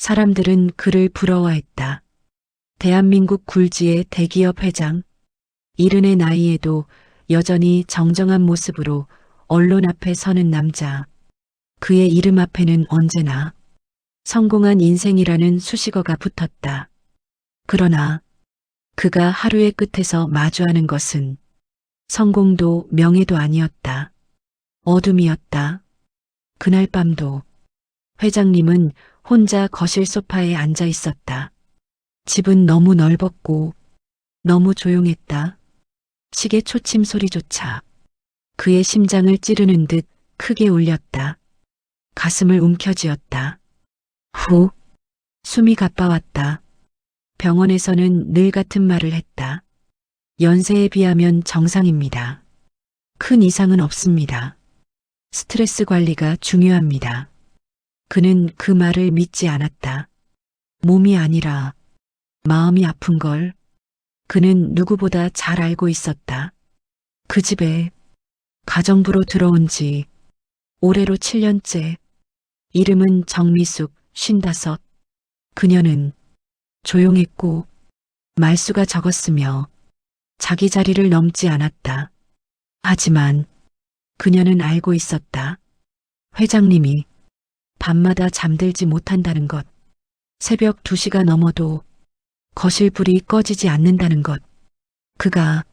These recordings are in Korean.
사람들은 그를 부러워했다. 대한민국 굴지의 대기업 회장, 70의 나이에도 여전히 정정한 모습으로 언론 앞에 서는 남자. 그의 이름 앞에는 언제나 성공한 인생이라는 수식어가 붙었다. 그러나 그가 하루의 끝에서 마주하는 것은 성공도 명예도 아니었다. 어둠이었다. 그날 밤도 회장님은 혼자 거실 소파에 앉아 있었다. 집은 너무 넓었고 너무 조용했다. 시계 초침 소리조차 그의 심장을 찌르는 듯 크게 울렸다. 가슴을 움켜쥐었다. 후, 숨이 가빠왔다. 병원에서는 늘 같은 말을 했다. 연세에 비하면 정상입니다. 큰 이상은 없습니다. 스트레스 관리가 중요합니다. 그는 그 말을 믿지 않았다. 몸이 아니라 마음이 아픈 걸 그는 누구보다 잘 알고 있었다. 그 집에 가정부로 들어온 지 올해로 7년째. 이름은 정미숙, 55. 그녀는 조용했고 말수가 적었으며 자기 자리를 넘지 않았다. 하지만 그녀는 알고 있었다. 회장님이 밤마다 잠들지 못한다는 것, 새벽 2시가 넘어도 거실 불이 꺼지지 않는다는 것, 그가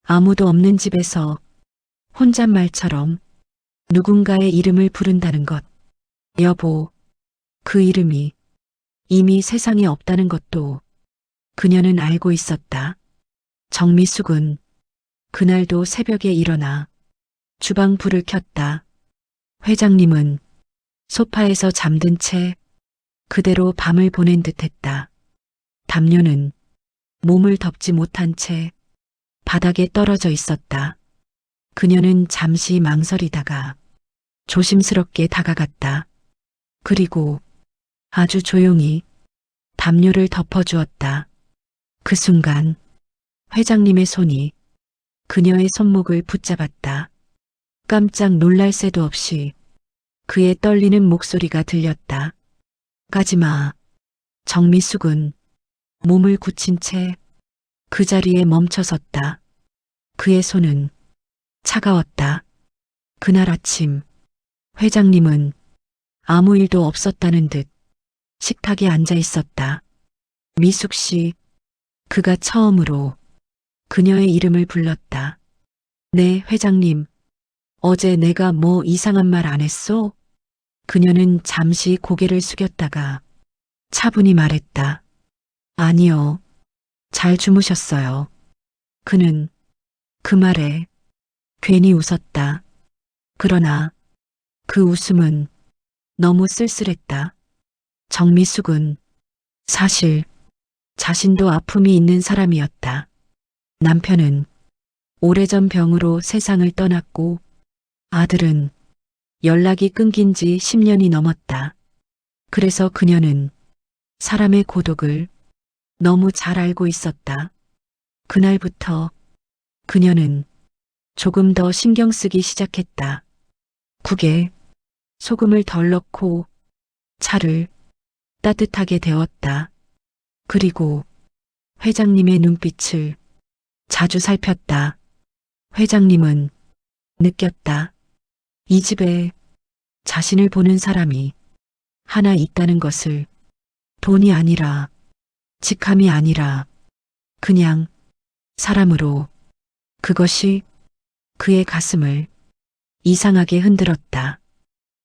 아무도 없는 집에서 혼잣말처럼 누군가의 이름을 부른다는 것, 여보, 그 이름이 이미 세상에 없다는 것도 그녀는 알고 있었다. 정미숙은 그날도 새벽에 일어나 주방 불을 켰다. 회장님은 소파에서 잠든 채 그대로 밤을 보낸 듯했다. 담요는 몸을 덮지 못한 채 바닥에 떨어져 있었다. 그녀는 잠시 망설이다가 조심스럽게 다가갔다. 그리고 아주 조용히 담요를 덮어주었다. 그 순간 회장님의 손이 그녀의 손목을 붙잡았다. 깜짝 놀랄 새도 없이 그의 떨리는 목소리가 들렸다. 가지마. 정미숙은 몸을 굳힌 채 그 자리에 멈춰섰다. 그의 손은 차가웠다. 그날 아침 회장님은 아무 일도 없었다는 듯 식탁에 앉아 있었다. 미숙 씨, 그가 처음으로 그녀의 이름을 불렀다. 네, 회장님. 어제 내가 뭐 이상한 말 안 했소? 그녀는 잠시 고개를 숙였다가 차분히 말했다. 아니요. 잘 주무셨어요. 그는 그 말에 괜히 웃었다. 그러나 그 웃음은 너무 쓸쓸했다. 정미숙은 사실 자신도 아픔이 있는 사람이었다. 남편은 오래전 병으로 세상을 떠났고 아들은 연락이 끊긴 지 10년이 넘었다. 그래서 그녀는 사람의 고독을 너무 잘 알고 있었다. 그날부터 그녀는 조금 더 신경 쓰기 시작했다. 국에 소금을 덜 넣고 차를 따뜻하게 데웠다. 그리고 회장님의 눈빛을 자주 살폈다. 회장님은 느꼈다. 이 집에 자신을 보는 사람이 하나 있다는 것을. 돈이 아니라, 직함이 아니라 그냥 사람으로. 그것이 그의 가슴을 이상하게 흔들었다.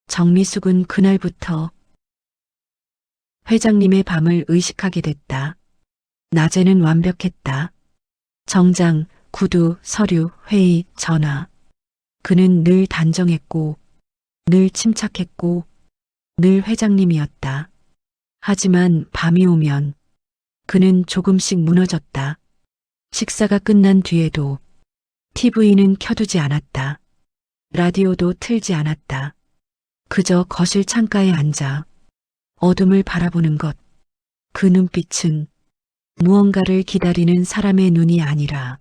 정미숙은 그날부터 회장님의 밤을 의식하게 됐다. 낮에는 완벽했다. 정장, 구두, 서류, 회의, 전화. 그는 늘 단정했고, 늘 침착했고, 늘 회장님이었다. 하지만 밤이 오면 그는 조금씩 무너졌다. 식사가 끝난 뒤에도 TV는 켜두지 않았다. 라디오도 틀지 않았다. 그저 거실 창가에 앉아 어둠을 바라보는 것. 그 눈빛은 무언가를 기다리는 사람의 눈이 아니라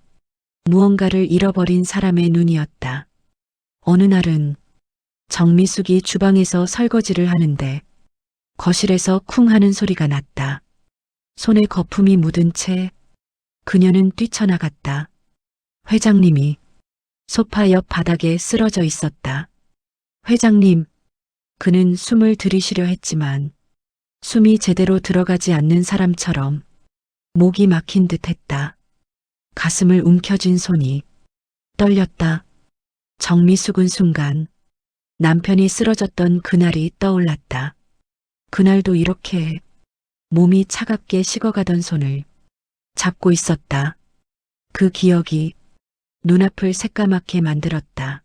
무언가를 잃어버린 사람의 눈이었다. 어느 날은 정미숙이 주방에서 설거지를 하는데 거실에서 쿵 하는 소리가 났다. 손에 거품이 묻은 채 그녀는 뛰쳐나갔다. 회장님이 소파 옆 바닥에 쓰러져 있었다. 회장님, 그는 숨을 들이쉬려 했지만 숨이 제대로 들어가지 않는 사람처럼 목이 막힌 듯 했다. 가슴을 움켜쥔 손이 떨렸다. 정미숙은 순간 남편이 쓰러졌던 그날이 떠올랐다. 그날도 이렇게 몸이 차갑게 식어가던 손을 잡고 있었다. 그 기억이 눈앞을 새까맣게 만들었다.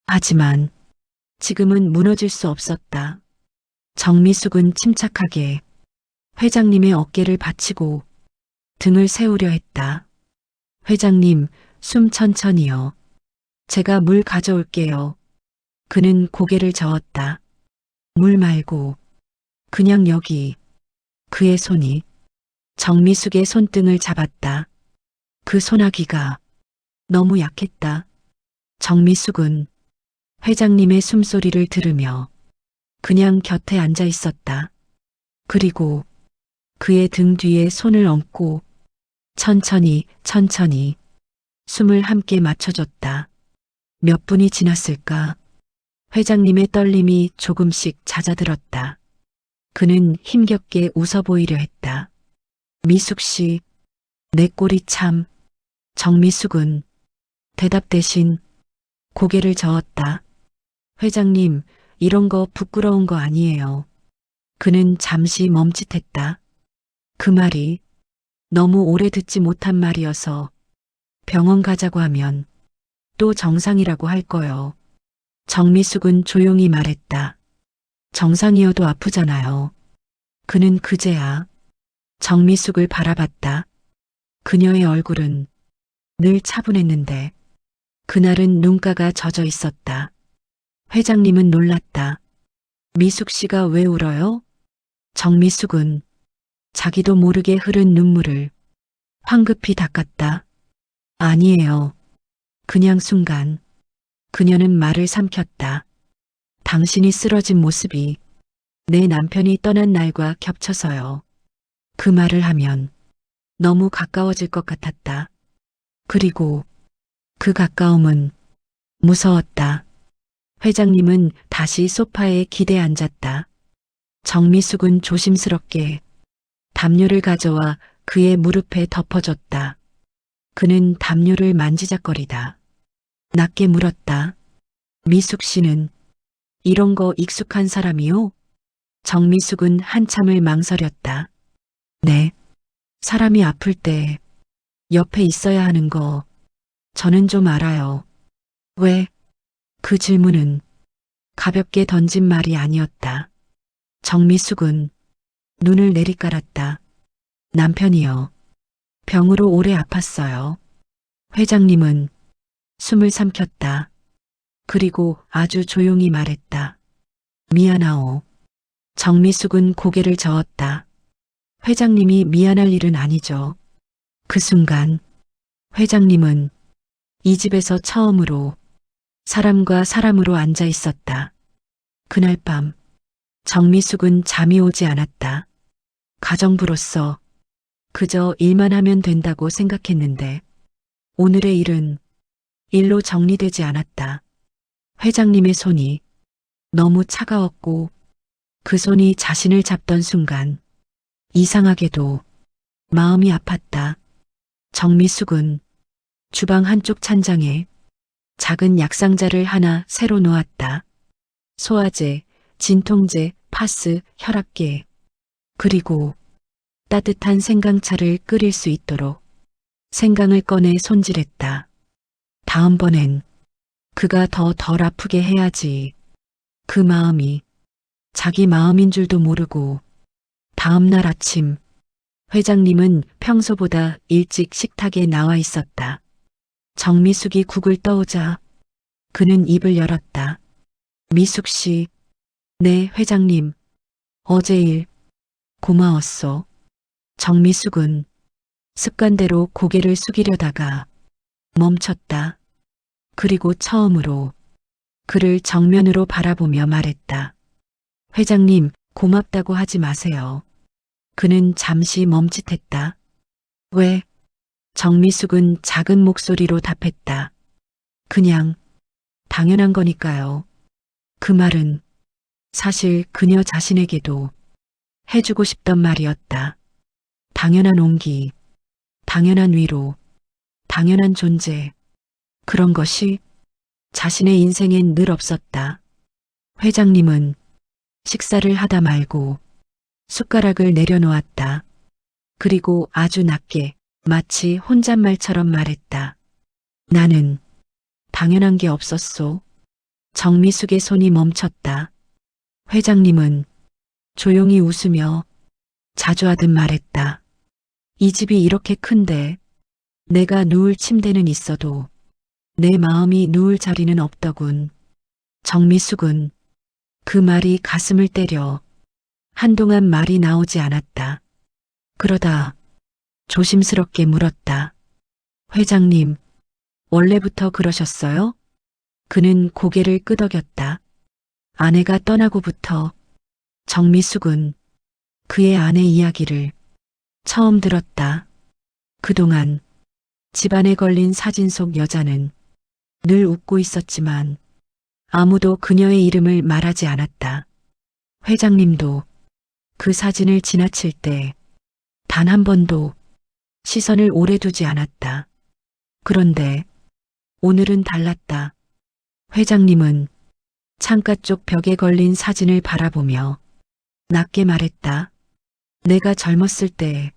하지만 지금은 무너질 수 없었다. 정미숙은 침착하게 회장님의 어깨를 받치고 등을 세우려 했다. 회장님, 숨 천천히요. 제가 물 가져올게요. 그는 고개를 저었다. 물 말고 그냥 여기. 그의 손이 정미숙의 손등을 잡았다. 그 소나기가 너무 약했다. 정미숙은 회장님의 숨소리를 들으며 그냥 곁에 앉아 있었다. 그리고 그의 등 뒤에 손을 얹고 천천히 숨을 함께 맞춰줬다. 몇 분이 지났을까? 회장님의 떨림이 조금씩 잦아들었다. 그는 힘겹게 웃어 보이려 했다. 미숙 씨, 내 꼴이 참. 정미숙은 대답 대신 고개를 저었다. 회장님, 이런 거 부끄러운 거 아니에요. 그는 잠시 멈칫했다. 그 말이 너무 오래 듣지 못한 말이어서 병원 가자고 하면 또 정상이라고 할 거요. 정미숙은 조용히 말했다. 정상이어도 아프잖아요. 그는 그제야 정미숙을 바라봤다. 그녀의 얼굴은 늘 차분했는데 그날은 눈가가 젖어 있었다. 회장님은 놀랐다. 미숙 씨가 왜 울어요? 정미숙은 자기도 모르게 흐른 눈물을 황급히 닦았다. 아니에요. 그냥 순간 그녀는 말을 삼켰다. 당신이 쓰러진 모습이 내 남편이 떠난 날과 겹쳐서요. 그 말을 하면 너무 가까워질 것 같았다. 그리고 그 가까움은 무서웠다. 회장님은 다시 소파에 기대 앉았다. 정미숙은 조심스럽게 담요를 가져와 그의 무릎에 덮어줬다. 그는 담요를 만지작거리다 낮게 물었다. 미숙 씨는 이런 거 익숙한 사람이요? 정미숙은 한참을 망설였다. 네. 사람이 아플 때 옆에 있어야 하는 거 저는 좀 알아요. 왜? 그 질문은 가볍게 던진 말이 아니었다. 정미숙은 눈을 내리깔았다. 남편이요. 병으로 오래 아팠어요. 회장님은 숨을 삼켰다. 그리고 아주 조용히 말했다. 미안하오. 정미숙은 고개를 저었다. 회장님이 미안할 일은 아니죠. 그 순간 회장님은 이 집에서 처음으로 사람과 사람으로 앉아 있었다. 그날 밤 정미숙은 잠이 오지 않았다. 가정부로서 그저 일만 하면 된다고 생각했는데 오늘의 일은 일로 정리되지 않았다. 회장님의 손이 너무 차가웠고 그 손이 자신을 잡던 순간 이상하게도 마음이 아팠다. 정미숙은 주방 한쪽 찬장에 작은 약상자를 하나 새로 놓았다. 소화제, 진통제, 파스, 혈압계, 그리고 따뜻한 생강차를 끓일 수 있도록 생강을 꺼내 손질했다. 다음번엔 그가 더 덜 아프게 해야지. 그 마음이 자기 마음인 줄도 모르고 다음 날 아침 회장님은 평소보다 일찍 식탁에 나와 있었다. 정미숙이 국을 떠오자 그는 입을 열었다. 미숙 씨, 네 회장님, 어제 일 고마웠소. 정미숙은 습관대로 고개를 숙이려다가 멈췄다. 그리고 처음으로 그를 정면으로 바라보며 말했다. 회장님, 고맙다고 하지 마세요. 그는 잠시 멈칫했다. 왜? 정미숙은 작은 목소리로 답했다. 그냥 당연한 거니까요. 그 말은 사실 그녀 자신에게도 해주고 싶던 말이었다. 당연한 온기, 당연한 위로, 당연한 존재. 그런 것이 자신의 인생엔 늘 없었다. 회장님은 식사를 하다 말고 숟가락을 내려놓았다. 그리고 아주 낮게 마치 혼잣말처럼 말했다. 나는 당연한 게 없었소. 정미숙의 손이 멈췄다. 회장님은 조용히 웃으며 자주 하듯 말했다. 이 집이 이렇게 큰데 내가 누울 침대는 있어도 내 마음이 누울 자리는 없더군. 정미숙은 그 말이 가슴을 때려 한동안 말이 나오지 않았다. 그러다 조심스럽게 물었다. 회장님, 원래부터 그러셨어요? 그는 고개를 끄덕였다. 아내가 떠나고부터 정미숙은 그의 아내 이야기를 처음 들었다. 그동안 집안에 걸린 사진 속 여자는 늘 웃고 있었지만 아무도 그녀의 이름을 말하지 않았다. 회장님도 그 사진을 지나칠 때 단 한 번도 시선을 오래 두지 않았다. 그런데 오늘은 달랐다. 회장님은 창가 쪽 벽에 걸린 사진을 바라보며 낮게 말했다. 내가 젊었을 때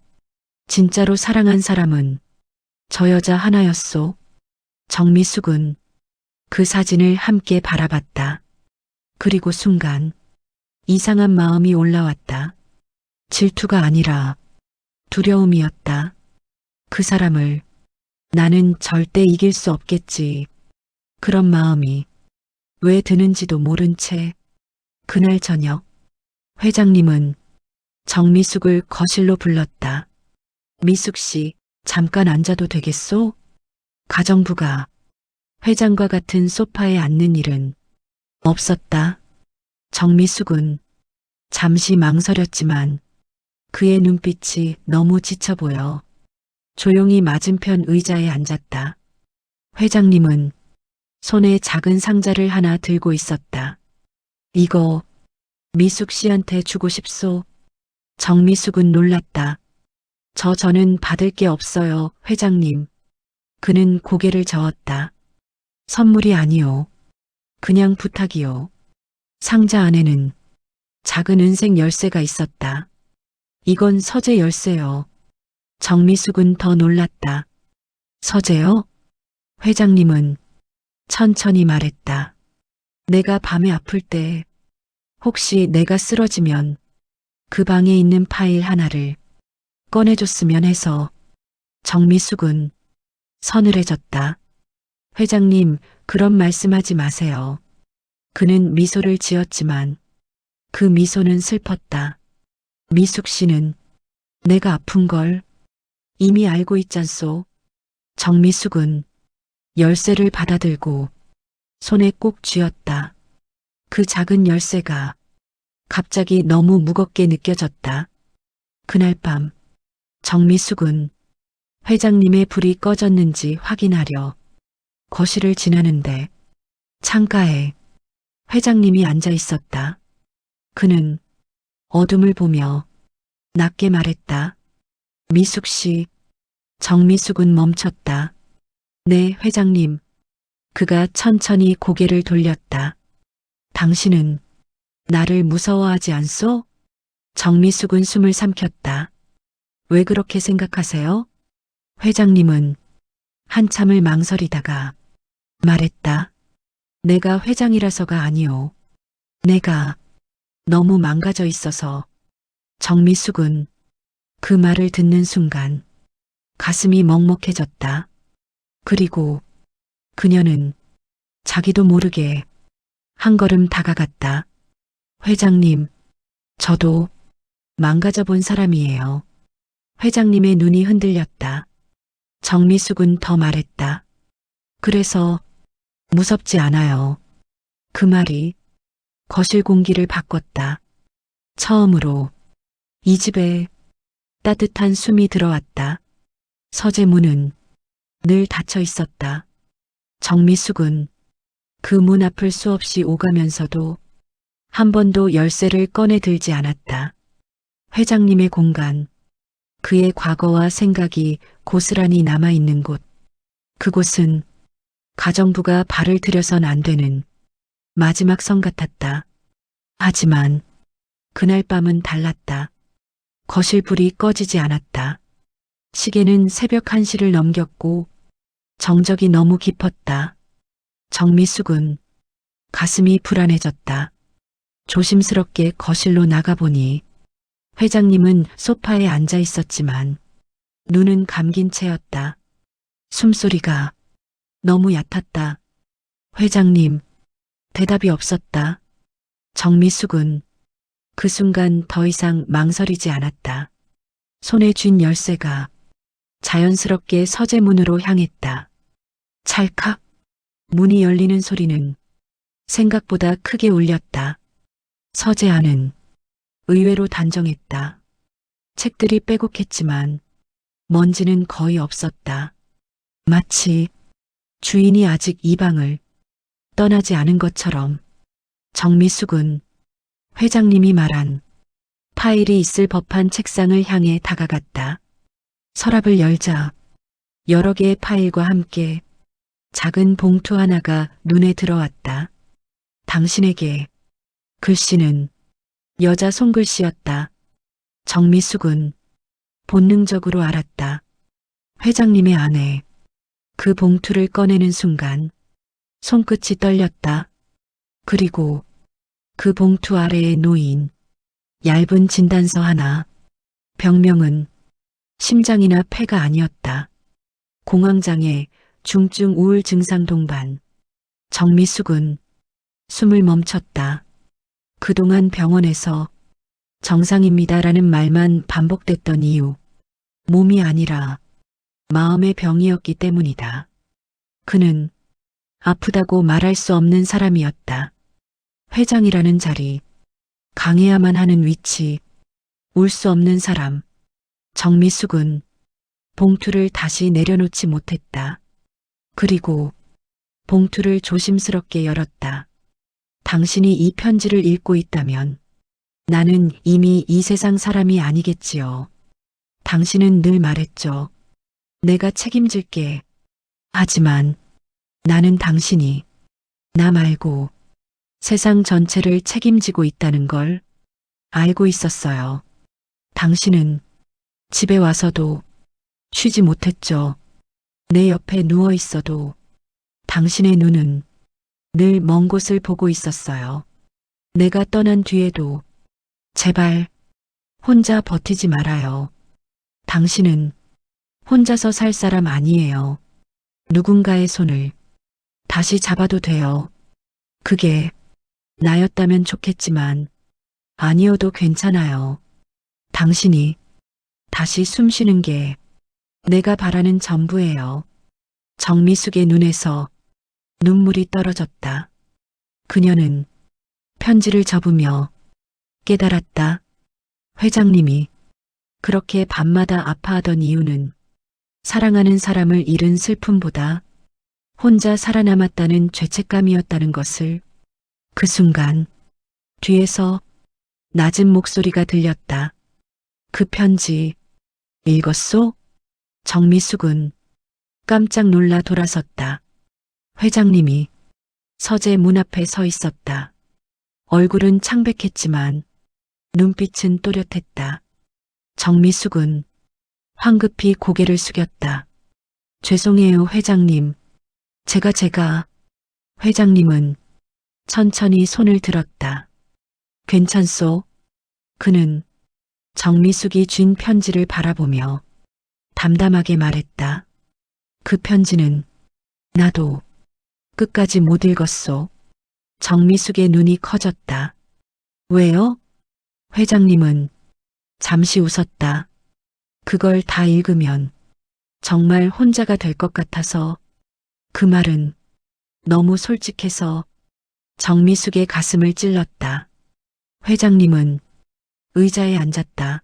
진짜로 사랑한 사람은 저 여자 하나였소. 정미숙은 그 사진을 함께 바라봤다. 그리고 순간 이상한 마음이 올라왔다. 질투가 아니라 두려움이었다. 그 사람을 나는 절대 이길 수 없겠지. 그런 마음이 왜 드는지도 모른 채 그날 저녁 회장님은 정미숙을 거실로 불렀다. 미숙 씨, 잠깐 앉아도 되겠소? 가정부가 회장과 같은 소파에 앉는 일은 없었다. 정미숙은 잠시 망설였지만 그의 눈빛이 너무 지쳐 보여 조용히 맞은편 의자에 앉았다. 회장님은 손에 작은 상자를 하나 들고 있었다. 이거 미숙 씨한테 주고 싶소. 정미숙은 놀랐다. 저는 받을 게 없어요, 회장님. 그는 고개를 저었다. 선물이 아니요. 그냥 부탁이요. 상자 안에는 작은 은색 열쇠가 있었다. 이건 서재 열쇠요. 정미숙은 더 놀랐다. 서재요? 회장님은 천천히 말했다. 내가 밤에 아플 때 혹시 내가 쓰러지면 그 방에 있는 파일 하나를 꺼내줬으면 해서. 정미숙은 서늘해졌다. 회장님, 그런 말씀하지 마세요. 그는 미소를 지었지만 그 미소는 슬펐다. 미숙 씨는 내가 아픈 걸 이미 알고 있잖소. 정미숙은 열쇠를 받아들고 손에 꼭 쥐었다. 그 작은 열쇠가 갑자기 너무 무겁게 느껴졌다. 그날 밤 정미숙은 회장님의 불이 꺼졌는지 확인하려 거실을 지나는데 창가에 회장님이 앉아 있었다. 그는 어둠을 보며 낮게 말했다. 미숙 씨. 정미숙은 멈췄다. 네, 회장님. 그가 천천히 고개를 돌렸다. 당신은 나를 무서워하지 않소? 정미숙은 숨을 삼켰다. 왜 그렇게 생각하세요? 회장님은 한참을 망설이다가 말했다. 내가 회장이라서가 아니오. 내가 너무 망가져 있어서. 정미숙은 그 말을 듣는 순간 가슴이 먹먹해졌다. 그리고 그녀는 자기도 모르게 한 걸음 다가갔다. 회장님, 저도 망가져 본 사람이에요. 회장님의 눈이 흔들렸다. 정미숙은 더 말했다. 그래서 무섭지 않아요. 그 말이 거실 공기를 바꿨다. 처음으로 이 집에 따뜻한 숨이 들어왔다. 서재문은 늘 닫혀 있었다. 정미숙은 그 문 앞을 수없이 오가면서도 한 번도 열쇠를 꺼내 들지 않았다. 회장님의 공간, 그의 과거와 생각이 고스란히 남아있는 곳. 그곳은 가정부가 발을 들여선 안 되는 마지막 성 같았다. 하지만 그날 밤은 달랐다. 거실 불이 꺼지지 않았다. 시계는 새벽 1시를 넘겼고 정적이 너무 깊었다. 정미숙은 가슴이 불안해졌다. 조심스럽게 거실로 나가보니 회장님은 소파에 앉아 있었지만 눈은 감긴 채였다. 숨소리가 너무 얕았다. 회장님, 대답이 없었다. 정미숙은 그 순간 더 이상 망설이지 않았다. 손에 쥔 열쇠가 자연스럽게 서재문으로 향했다. 찰칵, 문이 열리는 소리는 생각보다 크게 울렸다. 서재 안은 의외로 단정했다. 책들이 빼곡했지만 먼지는 거의 없었다. 마치 주인이 아직 이 방을 떠나지 않은 것처럼. 정미숙은 회장님이 말한 파일이 있을 법한 책상을 향해 다가갔다. 서랍을 열자 여러 개의 파일과 함께 작은 봉투 하나가 눈에 들어왔다. 당신에게. 글씨는 여자 손글씨였다. 정미숙은 본능적으로 알았다. 회장님의 아내. 그 봉투를 꺼내는 순간 손끝이 떨렸다. 그리고 그 봉투 아래에 놓인 얇은 진단서 하나. 병명은 심장이나 폐가 아니었다. 공황장애, 중증 우울 증상 동반. 정미숙은 숨을 멈췄다. 그동안 병원에서 정상입니다라는 말만 반복됐던 이유. 몸이 아니라 마음의 병이었기 때문이다. 그는 아프다고 말할 수 없는 사람이었다. 회장이라는 자리, 강해야만 하는 위치, 울 수 없는 사람. 정미숙은 봉투를 다시 내려놓지 못했다. 그리고 봉투를 조심스럽게 열었다. 당신이 이 편지를 읽고 있다면 나는 이미 이 세상 사람이 아니겠지요. 당신은 늘 말했죠. 내가 책임질게. 하지만 나는 당신이 나 말고 세상 전체를 책임지고 있다는 걸 알고 있었어요. 당신은 집에 와서도 쉬지 못했죠. 내 옆에 누워 있어도 당신의 눈은 늘 먼 곳을 보고 있었어요. 내가 떠난 뒤에도 제발 혼자 버티지 말아요. 당신은 혼자서 살 사람 아니에요. 누군가의 손을 다시 잡아도 돼요. 그게 나였다면 좋겠지만 아니어도 괜찮아요. 당신이 다시 숨 쉬는 게 내가 바라는 전부예요. 정미숙의 눈에서 눈물이 떨어졌다. 그녀는 편지를 접으며 깨달았다. 회장님이 그렇게 밤마다 아파하던 이유는 사랑하는 사람을 잃은 슬픔보다 혼자 살아남았다는 죄책감이었다는 것을. 그 순간 뒤에서 낮은 목소리가 들렸다. 그 편지 읽었소? 정미숙은 깜짝 놀라 돌아섰다. 회장님이 서재 문 앞에 서 있었다. 얼굴은 창백했지만 눈빛은 또렷했다. 정미숙은 황급히 고개를 숙였다. 죄송해요, 회장님. 제가. 회장님은 천천히 손을 들었다. 괜찮소? 그는 정미숙이 쥔 편지를 바라보며 담담하게 말했다. 그 편지는 나도 끝까지 못 읽었소. 정미숙의 눈이 커졌다. 왜요? 회장님은 잠시 웃었다. 그걸 다 읽으면 정말 혼자가 될 것 같아서. 그 말은 너무 솔직해서 정미숙의 가슴을 찔렀다. 회장님은 의자에 앉았다.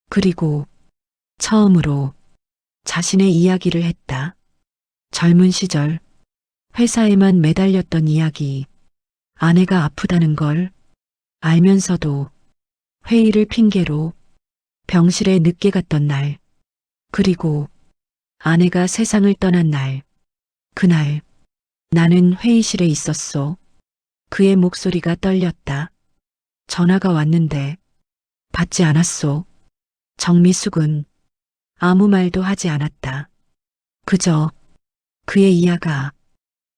그리고 처음으로 자신의 이야기를 했다. 젊은 시절 회사에만 매달렸던 이야기, 아내가 아프다는 걸 알면서도 회의를 핑계로 병실에 늦게 갔던 날, 그리고 아내가 세상을 떠난 날, 그날 나는 회의실에 있었소. 그의 목소리가 떨렸다. 전화가 왔는데 받지 않았소. 정미숙은 아무 말도 하지 않았다. 그저 그의 이야가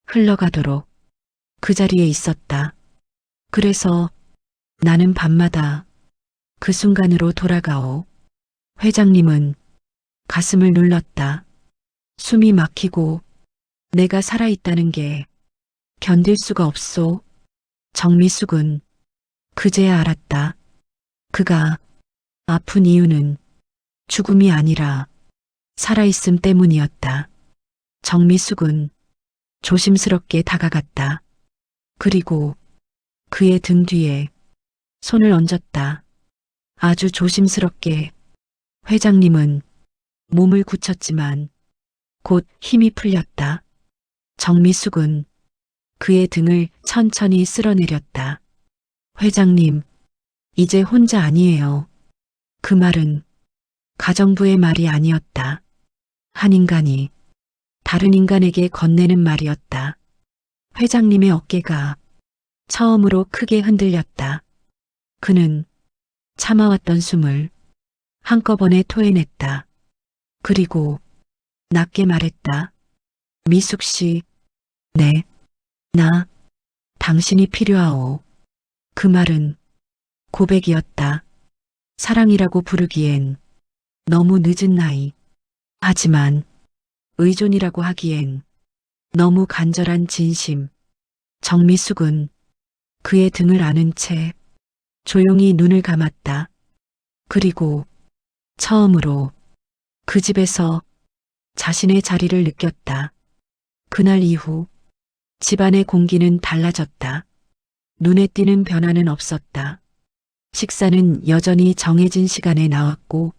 흘러가도록 그 자리에 있었다. 그래서 나는 밤마다 그 순간으로 돌아가오. 회장님은 가슴을 눌렀다. 숨이 막히고 내가 살아있다는 게 견딜 수가 없소. 정미숙은 그제야 알았다. 그가 아픈 이유는 죽음이 아니라 살아있음 때문이었다. 정미숙은 조심스럽게 다가갔다. 그리고 그의 등 뒤에 손을 얹었다. 아주 조심스럽게. 회장님은 몸을 굳혔지만 곧 힘이 풀렸다. 정미숙은 그의 등을 천천히 쓸어내렸다. 회장님, 이제 혼자 아니에요. 그 말은 가정부의 말이 아니었다. 한 인간이 다른 인간에게 건네는 말이었다. 회장님의 어깨가 처음으로 크게 흔들렸다. 그는 참아왔던 숨을 한꺼번에 토해냈다. 그리고 낮게 말했다. 미숙 씨, 네, 나, 당신이 필요하오. 그 말은 고백이었다. 사랑이라고 부르기엔 너무 늦은 나이. 하지만 의존이라고 하기엔 너무 간절한 진심. 정미숙은 그의 등을 안은 채 조용히 눈을 감았다. 그리고 처음으로 그 집에서 자신의 자리를 느꼈다. 그날 이후 집안의 공기는 달라졌다. 눈에 띄는 변화는 없었다. 식사는 여전히 정해진 시간에 나왔고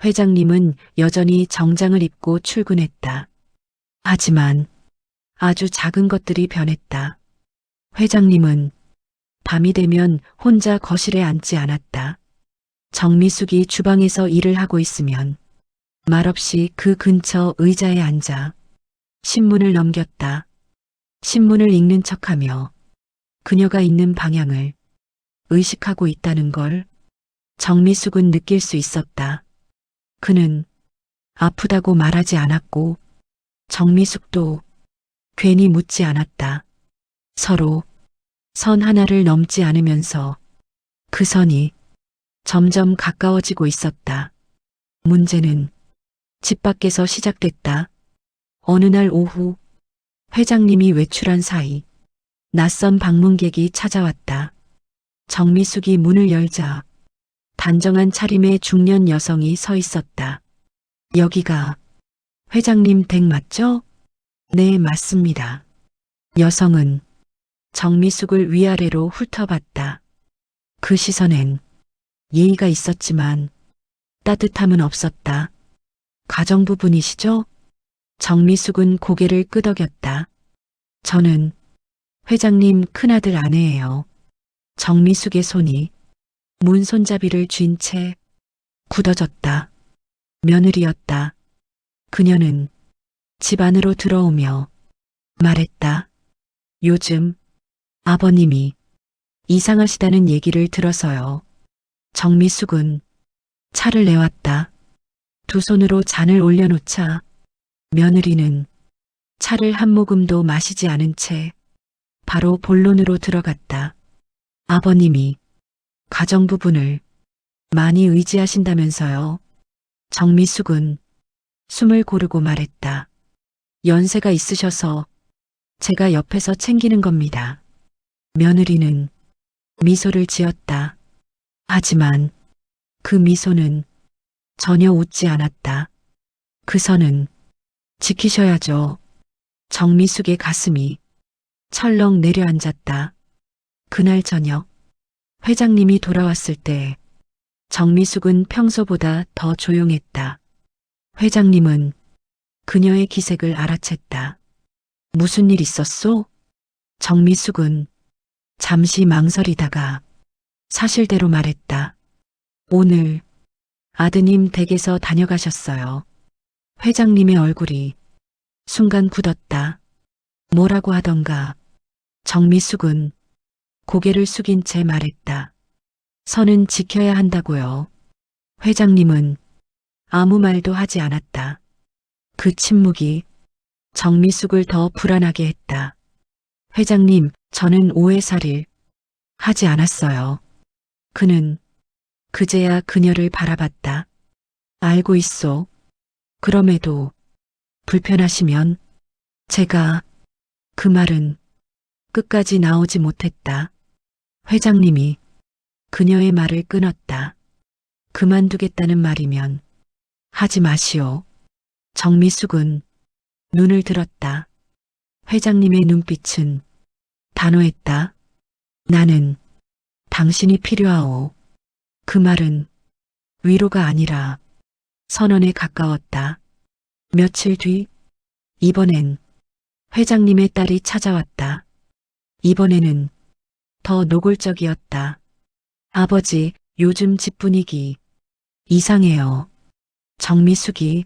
회장님은 여전히 정장을 입고 출근했다. 하지만 아주 작은 것들이 변했다. 회장님은 밤이 되면 혼자 거실에 앉지 않았다. 정미숙이 주방에서 일을 하고 있으면 말없이 그 근처 의자에 앉아 신문을 넘겼다. 신문을 읽는 척하며 그녀가 있는 방향을 의식하고 있다는 걸 정미숙은 느낄 수 있었다. 그는 아프다고 말하지 않았고 정미숙도 괜히 묻지 않았다. 서로 선 하나를 넘지 않으면서 그 선이 점점 가까워지고 있었다. 문제는 집 밖에서 시작됐다. 어느 날 오후 회장님이 외출한 사이 낯선 방문객이 찾아왔다. 정미숙이 문을 열자 단정한 차림의 중년 여성이 서 있었다. 여기가 회장님 댁 맞죠? 네, 맞습니다. 여성은 정미숙을 위아래로 훑어봤다. 그 시선엔 예의가 있었지만 따뜻함은 없었다. 가정부분이시죠? 정미숙은 고개를 끄덕였다. 저는 회장님 큰아들 아내예요. 정미숙의 손이 문 손잡이를 쥔 채 굳어졌다. 며느리였다. 그녀는 집 안으로 들어오며 말했다. 요즘 아버님이 이상하시다는 얘기를 들어서요. 정미숙은 차를 내왔다. 두 손으로 잔을 올려놓자 며느리는 차를 한 모금도 마시지 않은 채 바로 본론으로 들어갔다. 아버님이 가정부분을 많이 의지하신다면서요. 정미숙은 숨을 고르고 말했다. 연세가 있으셔서 제가 옆에서 챙기는 겁니다. 며느리는 미소를 지었다. 하지만 그 미소는 전혀 웃지 않았다. 그 선은 지키셔야죠. 정미숙의 가슴이 철렁 내려앉았다. 그날 저녁 회장님이 돌아왔을 때 정미숙은 평소보다 더 조용했다. 회장님은 그녀의 기색을 알아챘다. 무슨 일 있었소? 정미숙은 잠시 망설이다가 사실대로 말했다. 오늘 아드님 댁에서 다녀가셨어요. 회장님의 얼굴이 순간 굳었다. 뭐라고 하던가. 정미숙은 고개를 숙인 채 말했다. 선은 지켜야 한다고요. 회장님은 아무 말도 하지 않았다. 그 침묵이 정미숙을 더 불안하게 했다. 회장님, 저는 오해살일 하지 않았어요. 그는 그제야 그녀를 바라봤다. 알고 있소. 그럼에도 불편하시면 제가 그 말은 끝까지 나오지 못했다. 회장님이 그녀의 말을 끊었다. 그만두겠다는 말이면 하지 마시오. 정미숙은 눈을 들었다. 회장님의 눈빛은 단호했다. 나는 당신이 필요하오. 그 말은 위로가 아니라 선언에 가까웠다. 며칠 뒤, 이번엔 회장님의 딸이 찾아왔다. 이번에는 더 노골적이었다. 아버지, 요즘 집 분위기 이상해요. 정미숙이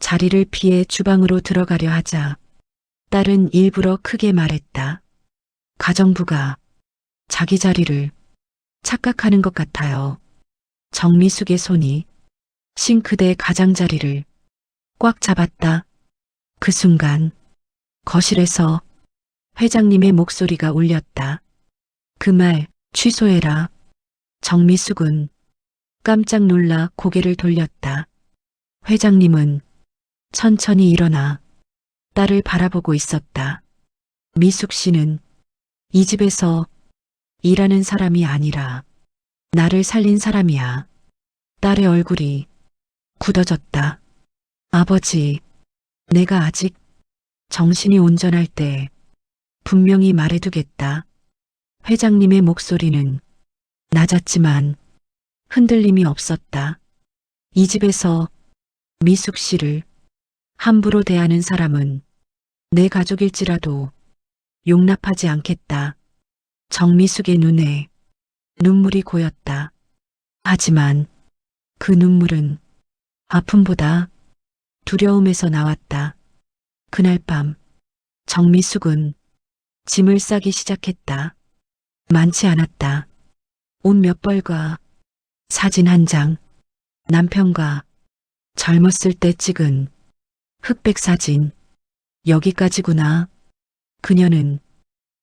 자리를 피해 주방으로 들어가려 하자 딸은 일부러 크게 말했다. 가정부가 자기 자리를 착각하는 것 같아요. 정미숙의 손이 싱크대 가장자리를 꽉 잡았다. 그 순간 거실에서 회장님의 목소리가 울렸다. 그 말 취소해라. 정미숙은 깜짝 놀라 고개를 돌렸다. 회장님은 천천히 일어나 딸을 바라보고 있었다. 미숙 씨는 이 집에서 일하는 사람이 아니라 나를 살린 사람이야. 딸의 얼굴이 굳어졌다. 아버지, 내가 아직 정신이 온전할 때 분명히 말해두겠다. 회장님의 목소리는 낮았지만 흔들림이 없었다. 이 집에서 미숙 씨를 함부로 대하는 사람은 내 가족일지라도 용납하지 않겠다. 정미숙의 눈에 눈물이 고였다. 하지만 그 눈물은 아픔보다 두려움에서 나왔다. 그날 밤 정미숙은 짐을 싸기 시작했다. 많지 않았다. 옷 몇 벌과 사진 한 장, 남편과 젊었을 때 찍은 흑백 사진. 여기까지구나. 그녀는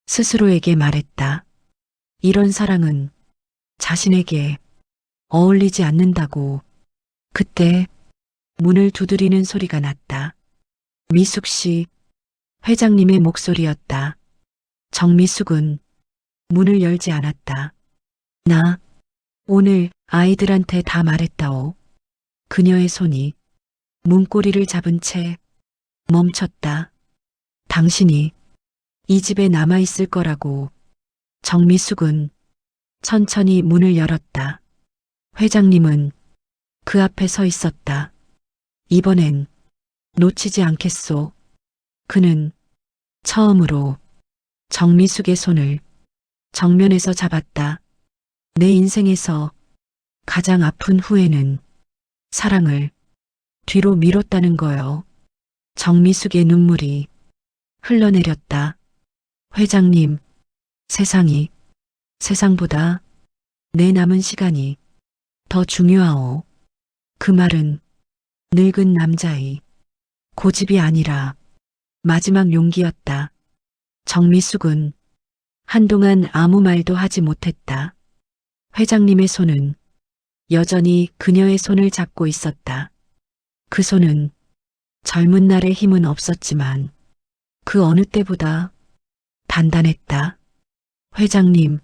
스스로에게 말했다. 이런 사랑은 자신에게 어울리지 않는다고. 그때 문을 두드리는 소리가 났다. 미숙 씨, 회장님의 목소리였다. 정미숙은 문을 열지 않았다. 나 오늘 아이들한테 다 말했다오. 그녀의 손이 문고리를 잡은 채 멈췄다. 당신이 이 집에 남아있을 거라고. 정미숙은 천천히 문을 열었다. 회장님은 그 앞에 서 있었다. 이번엔 놓치지 않겠소. 그는 처음으로 정미숙의 손을 정면에서 잡았다. 내 인생에서 가장 아픈 후회는 사랑을 뒤로 미뤘다는 거요. 정미숙의 눈물이 흘러내렸다. 회장님, 세상보다 내 남은 시간이 더 중요하오. 그 말은 늙은 남자의 고집이 아니라 마지막 용기였다. 정미숙은 한동안 아무 말도 하지 못했다. 회장님의 손은 여전히 그녀의 손을 잡고 있었다. 그 손은 젊은 날의 힘은 없었지만 그 어느 때보다 단단했다. 회장님,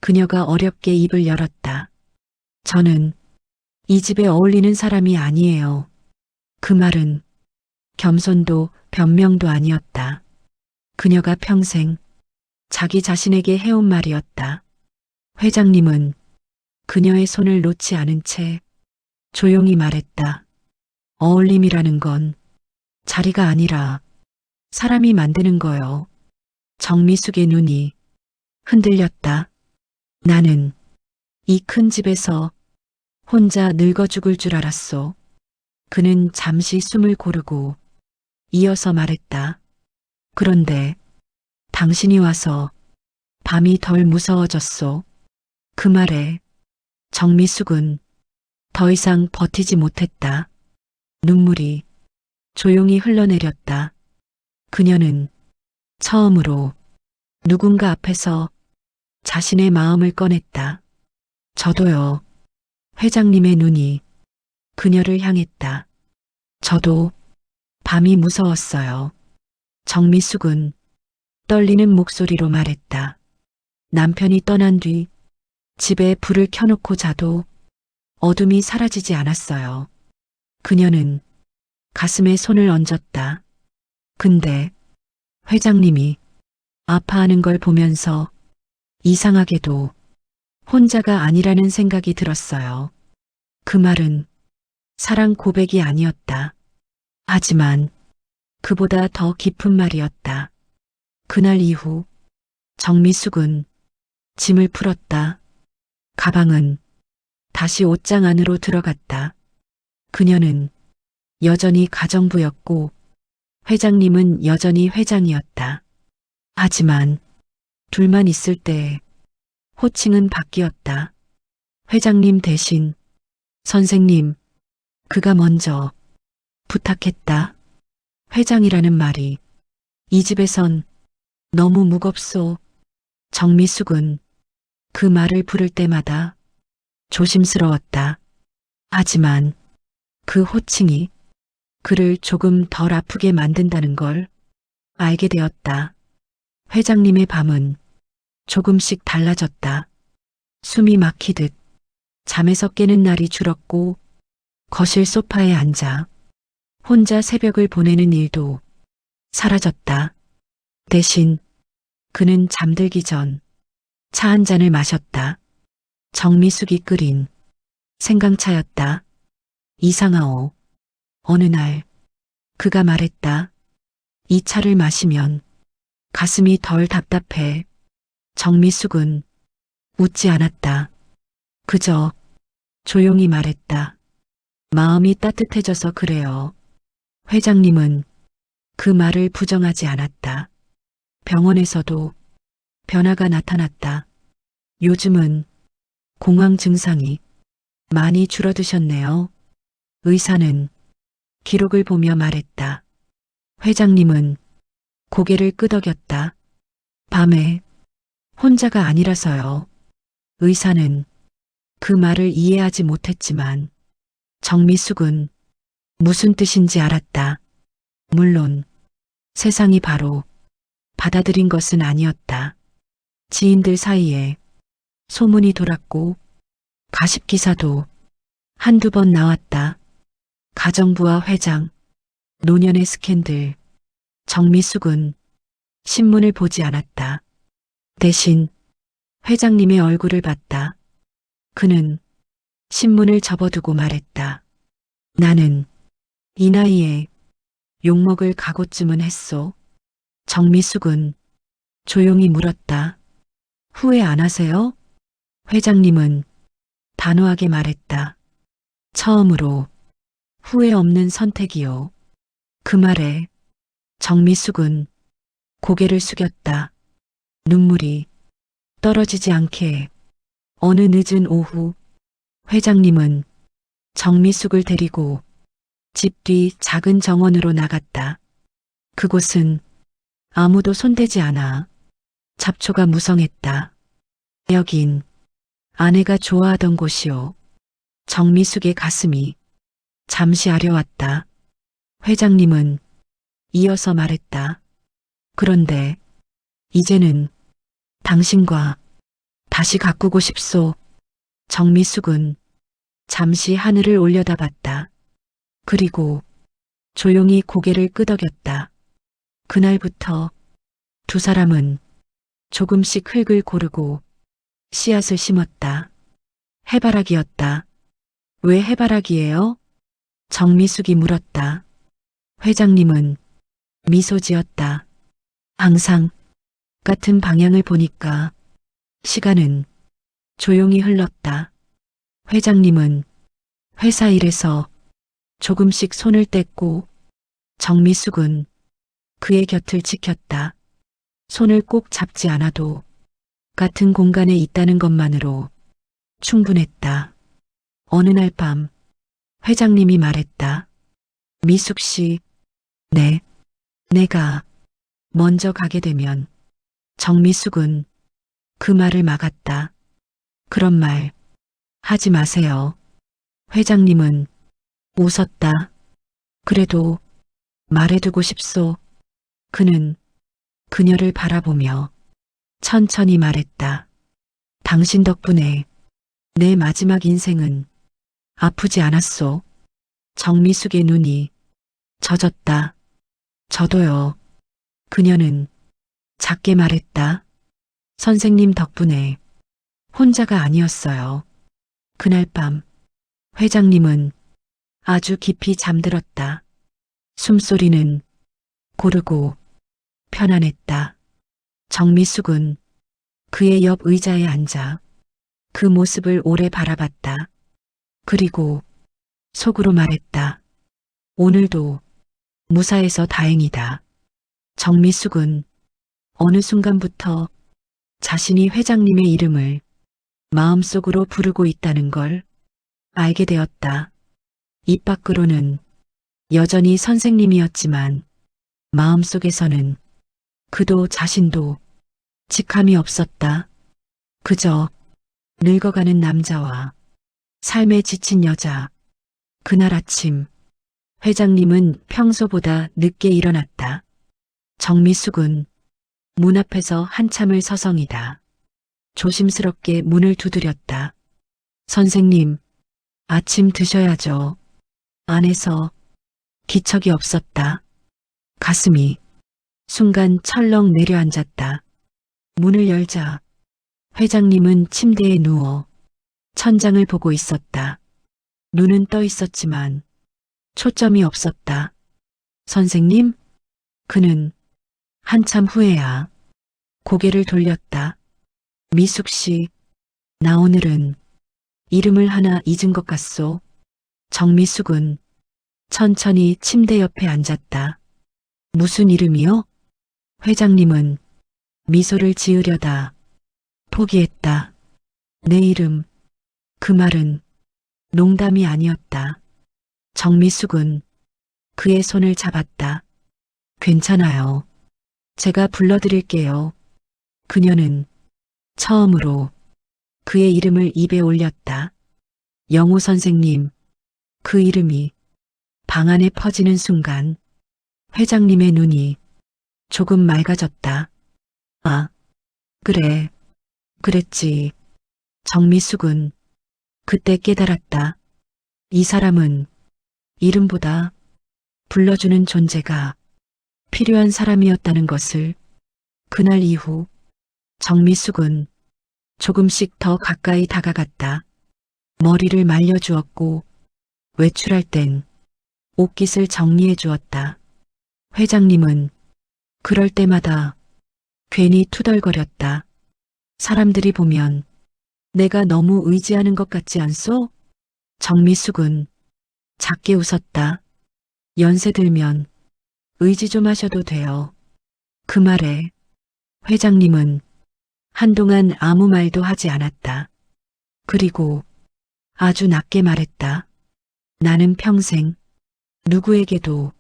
그녀가 어렵게 입을 열었다. 저는 이 집에 어울리는 사람이 아니에요. 그 말은 겸손도 변명도 아니었다. 그녀가 평생 자기 자신에게 해온 말이었다. 회장님은 그녀의 손을 놓지 않은 채 조용히 말했다. 어울림이라는 건 자리가 아니라 사람이 만드는 거요. 정미숙의 눈이 흔들렸다. 나는 이 큰 집에서 혼자 늙어 죽을 줄 알았소. 그는 잠시 숨을 고르고 이어서 말했다. 그런데 당신이 와서 밤이 덜 무서워졌소. 그 말에 정미숙은 더 이상 버티지 못했다. 눈물이 조용히 흘러내렸다. 그녀는 처음으로 누군가 앞에서 자신의 마음을 꺼냈다. 저도요. 회장님의 눈이 그녀를 향했다. 저도 밤이 무서웠어요. 정미숙은 떨리는 목소리로 말했다. 남편이 떠난 뒤 집에 불을 켜놓고 자도 어둠이 사라지지 않았어요. 그녀는 가슴에 손을 얹었다. 근데 회장님이 아파하는 걸 보면서 이상하게도 혼자가 아니라는 생각이 들었어요. 그 말은 사랑 고백이 아니었다. 하지만 그보다 더 깊은 말이었다. 그날 이후 정미숙은 짐을 풀었다. 가방은 다시 옷장 안으로 들어갔다. 그녀는 여전히 가정부였고 회장님은 여전히 회장이었다. 하지만 둘만 있을 때 호칭은 바뀌었다. 회장님 대신 선생님, 그가 먼저 부탁했다. 회장이라는 말이 이 집에선 너무 무겁소. 정미숙은 그 말을 부를 때마다 조심스러웠다. 하지만 그 호칭이 그를 조금 덜 아프게 만든다는 걸 알게 되었다. 회장님의 밤은 조금씩 달라졌다. 숨이 막히듯 잠에서 깨는 날이 줄었고 거실 소파에 앉아 혼자 새벽을 보내는 일도 사라졌다. 대신 그는 잠들기 전 차 한 잔을 마셨다. 정미숙이 끓인 생강차였다. 이상하오. 어느 날 그가 말했다. 이 차를 마시면 가슴이 덜 답답해. 정미숙은 웃지 않았다. 그저 조용히 말했다. 마음이 따뜻해져서 그래요. 회장님은 그 말을 부정하지 않았다. 병원에서도 변화가 나타났다. 요즘은 공황 증상이 많이 줄어드셨네요. 의사는 기록을 보며 말했다. 회장님은 고개를 끄덕였다. 밤에 혼자가 아니라서요. 의사는 그 말을 이해하지 못했지만 정미숙은 무슨 뜻인지 알았다. 물론 세상이 바로 받아들인 것은 아니었다. 지인들 사이에 소문이 돌았고 가십 기사도 한두 번 나왔다. 가정부와 회장, 노년의 스캔들. 정미숙은 신문을 보지 않았다. 대신 회장님의 얼굴을 봤다. 그는 신문을 접어두고 말했다. 나는 이 나이에 욕먹을 각오쯤은 했소. 정미숙은 조용히 물었다. 후회 안 하세요? 회장님은 단호하게 말했다. 처음으로 후회 없는 선택이요. 그 말에 정미숙은 고개를 숙였다. 눈물이 떨어지지 않게 어느 늦은 오후 회장님은 정미숙을 데리고 집 뒤 작은 정원으로 나갔다. 그곳은 아무도 손대지 않아 잡초가 무성했다. 여긴 아내가 좋아하던 곳이요. 정미숙의 가슴이 잠시 아려왔다. 회장님은 이어서 말했다. 그런데 이제는 당신과 다시 가꾸고 싶소. 정미숙은 잠시 하늘을 올려다봤다. 그리고 조용히 고개를 끄덕였다. 그날부터 두 사람은 조금씩 흙을 고르고 씨앗을 심었다. 해바라기였다. 왜 해바라기예요? 정미숙이 물었다. 회장님은 미소 지었다. 항상 같은 방향을 보니까 시간은 조용히 흘렀다. 회장님은 회사 일에서 조금씩 손을 뗐고 정미숙은 그의 곁을 지켰다. 손을 꼭 잡지 않아도 같은 공간에 있다는 것만으로 충분했다. 어느 날 밤 회장님이 말했다. 미숙 씨, 네, 내가 먼저 가게 되면 정미숙은 그 말을 막았다. 그런 말 하지 마세요. 회장님은 웃었다. 그래도 말해두고 싶소. 그는 그녀를 바라보며 천천히 말했다. 당신 덕분에 내 마지막 인생은 아프지 않았소. 정미숙의 눈이 젖었다. 저도요. 그녀는 작게 말했다. 선생님 덕분에 혼자가 아니었어요. 그날 밤 회장님은 아주 깊이 잠들었다. 숨소리는 고르고 편안했다. 정미숙은 그의 옆 의자에 앉아 그 모습을 오래 바라봤다. 그리고 속으로 말했다. 오늘도 무사해서 다행이다. 정미숙은 어느 순간부터 자신이 회장님의 이름을 마음속으로 부르고 있다는 걸 알게 되었다. 입 밖으로는 여전히 선생님이었지만 마음속에서는 그도 자신도 직함이 없었다. 그저 늙어가는 남자와 삶에 지친 여자. 그날 아침 회장님은 평소보다 늦게 일어났다. 정미숙은 문 앞에서 한참을 서성이다. 조심스럽게 문을 두드렸다. 선생님, 아침 드셔야죠. 안에서 기척이 없었다. 가슴이 순간 철렁 내려앉았다. 문을 열자 회장님은 침대에 누워 천장을 보고 있었다. 눈은 떠 있었지만 초점이 없었다. 선생님? 그는 한참 후에야 고개를 돌렸다. 미숙 씨, 나 오늘은 이름을 하나 잊은 것 같소. 정미숙은 천천히 침대 옆에 앉았다. 무슨 이름이요? 회장님은 미소를 지으려다 포기했다. 내 이름. 그 말은 농담이 아니었다. 정미숙은 그의 손을 잡았다. 괜찮아요. 제가 불러드릴게요. 그녀는 처음으로 그의 이름을 입에 올렸다. 영호 선생님. 그 이름이 방 안에 퍼지는 순간 회장님의 눈이 조금 맑아졌다. 아, 그래. 그랬지. 정미숙은 그때 깨달았다. 이 사람은 이름보다 불러주는 존재가 필요한 사람이었다는 것을. 그날 이후 정미숙은 조금씩 더 가까이 다가갔다. 머리를 말려주었고 외출할 땐 옷깃을 정리해 주었다. 회장님은 그럴 때마다 괜히 투덜거렸다. 사람들이 보면 내가 너무 의지하는 것 같지 않소? 정미숙은 작게 웃었다. 연세 들면 의지 좀 하셔도 돼요. 그 말에 회장님은 한동안 아무 말도 하지 않았다. 그리고 아주 낮게 말했다. 나는 평생 누구에게도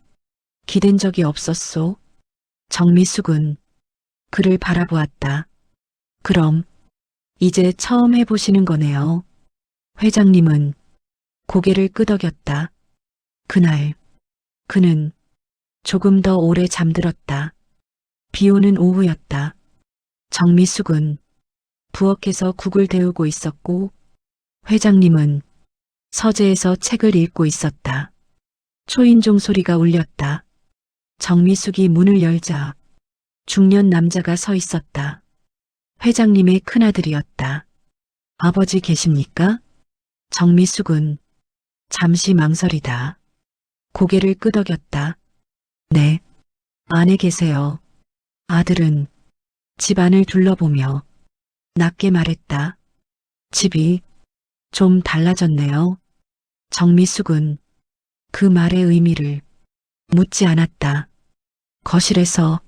기댄 적이 없었소. 정미숙은 그를 바라보았다. 그럼 이제 처음 해보시는 거네요. 회장님은 고개를 끄덕였다. 그날 그는 조금 더 오래 잠들었다. 비 오는 오후였다. 정미숙은 부엌에서 국을 데우고 있었고 회장님은 서재에서 책을 읽고 있었다. 초인종 소리가 울렸다. 정미숙이 문을 열자 중년 남자가 서 있었다. 회장님의 큰아들이었다. 아버지 계십니까? 정미숙은 잠시 망설이다 고개를 끄덕였다. 네, 안에 계세요. 아들은 집안을 둘러보며 낮게 말했다. 집이 좀 달라졌네요. 정미숙은 그 말의 의미를 묻지 않았다. 거실에서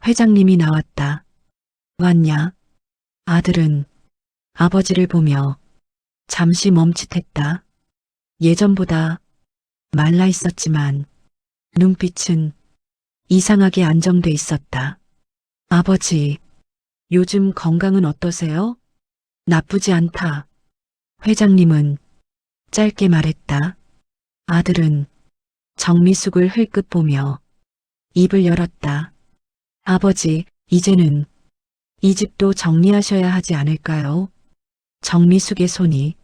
회장님이 나왔다. 왔냐? 아들은 아버지를 보며 잠시 멈칫했다. 예전보다 말라 있었지만 눈빛은 이상하게 안정돼 있었다. 아버지, 요즘 건강은 어떠세요? 나쁘지 않다. 회장님은 짧게 말했다. 아들은 정미숙을 흘끗 보며 입을 열었다. 아버지, 이제는 이 집도 정리하셔야 하지 않을까요? 정미숙의 손이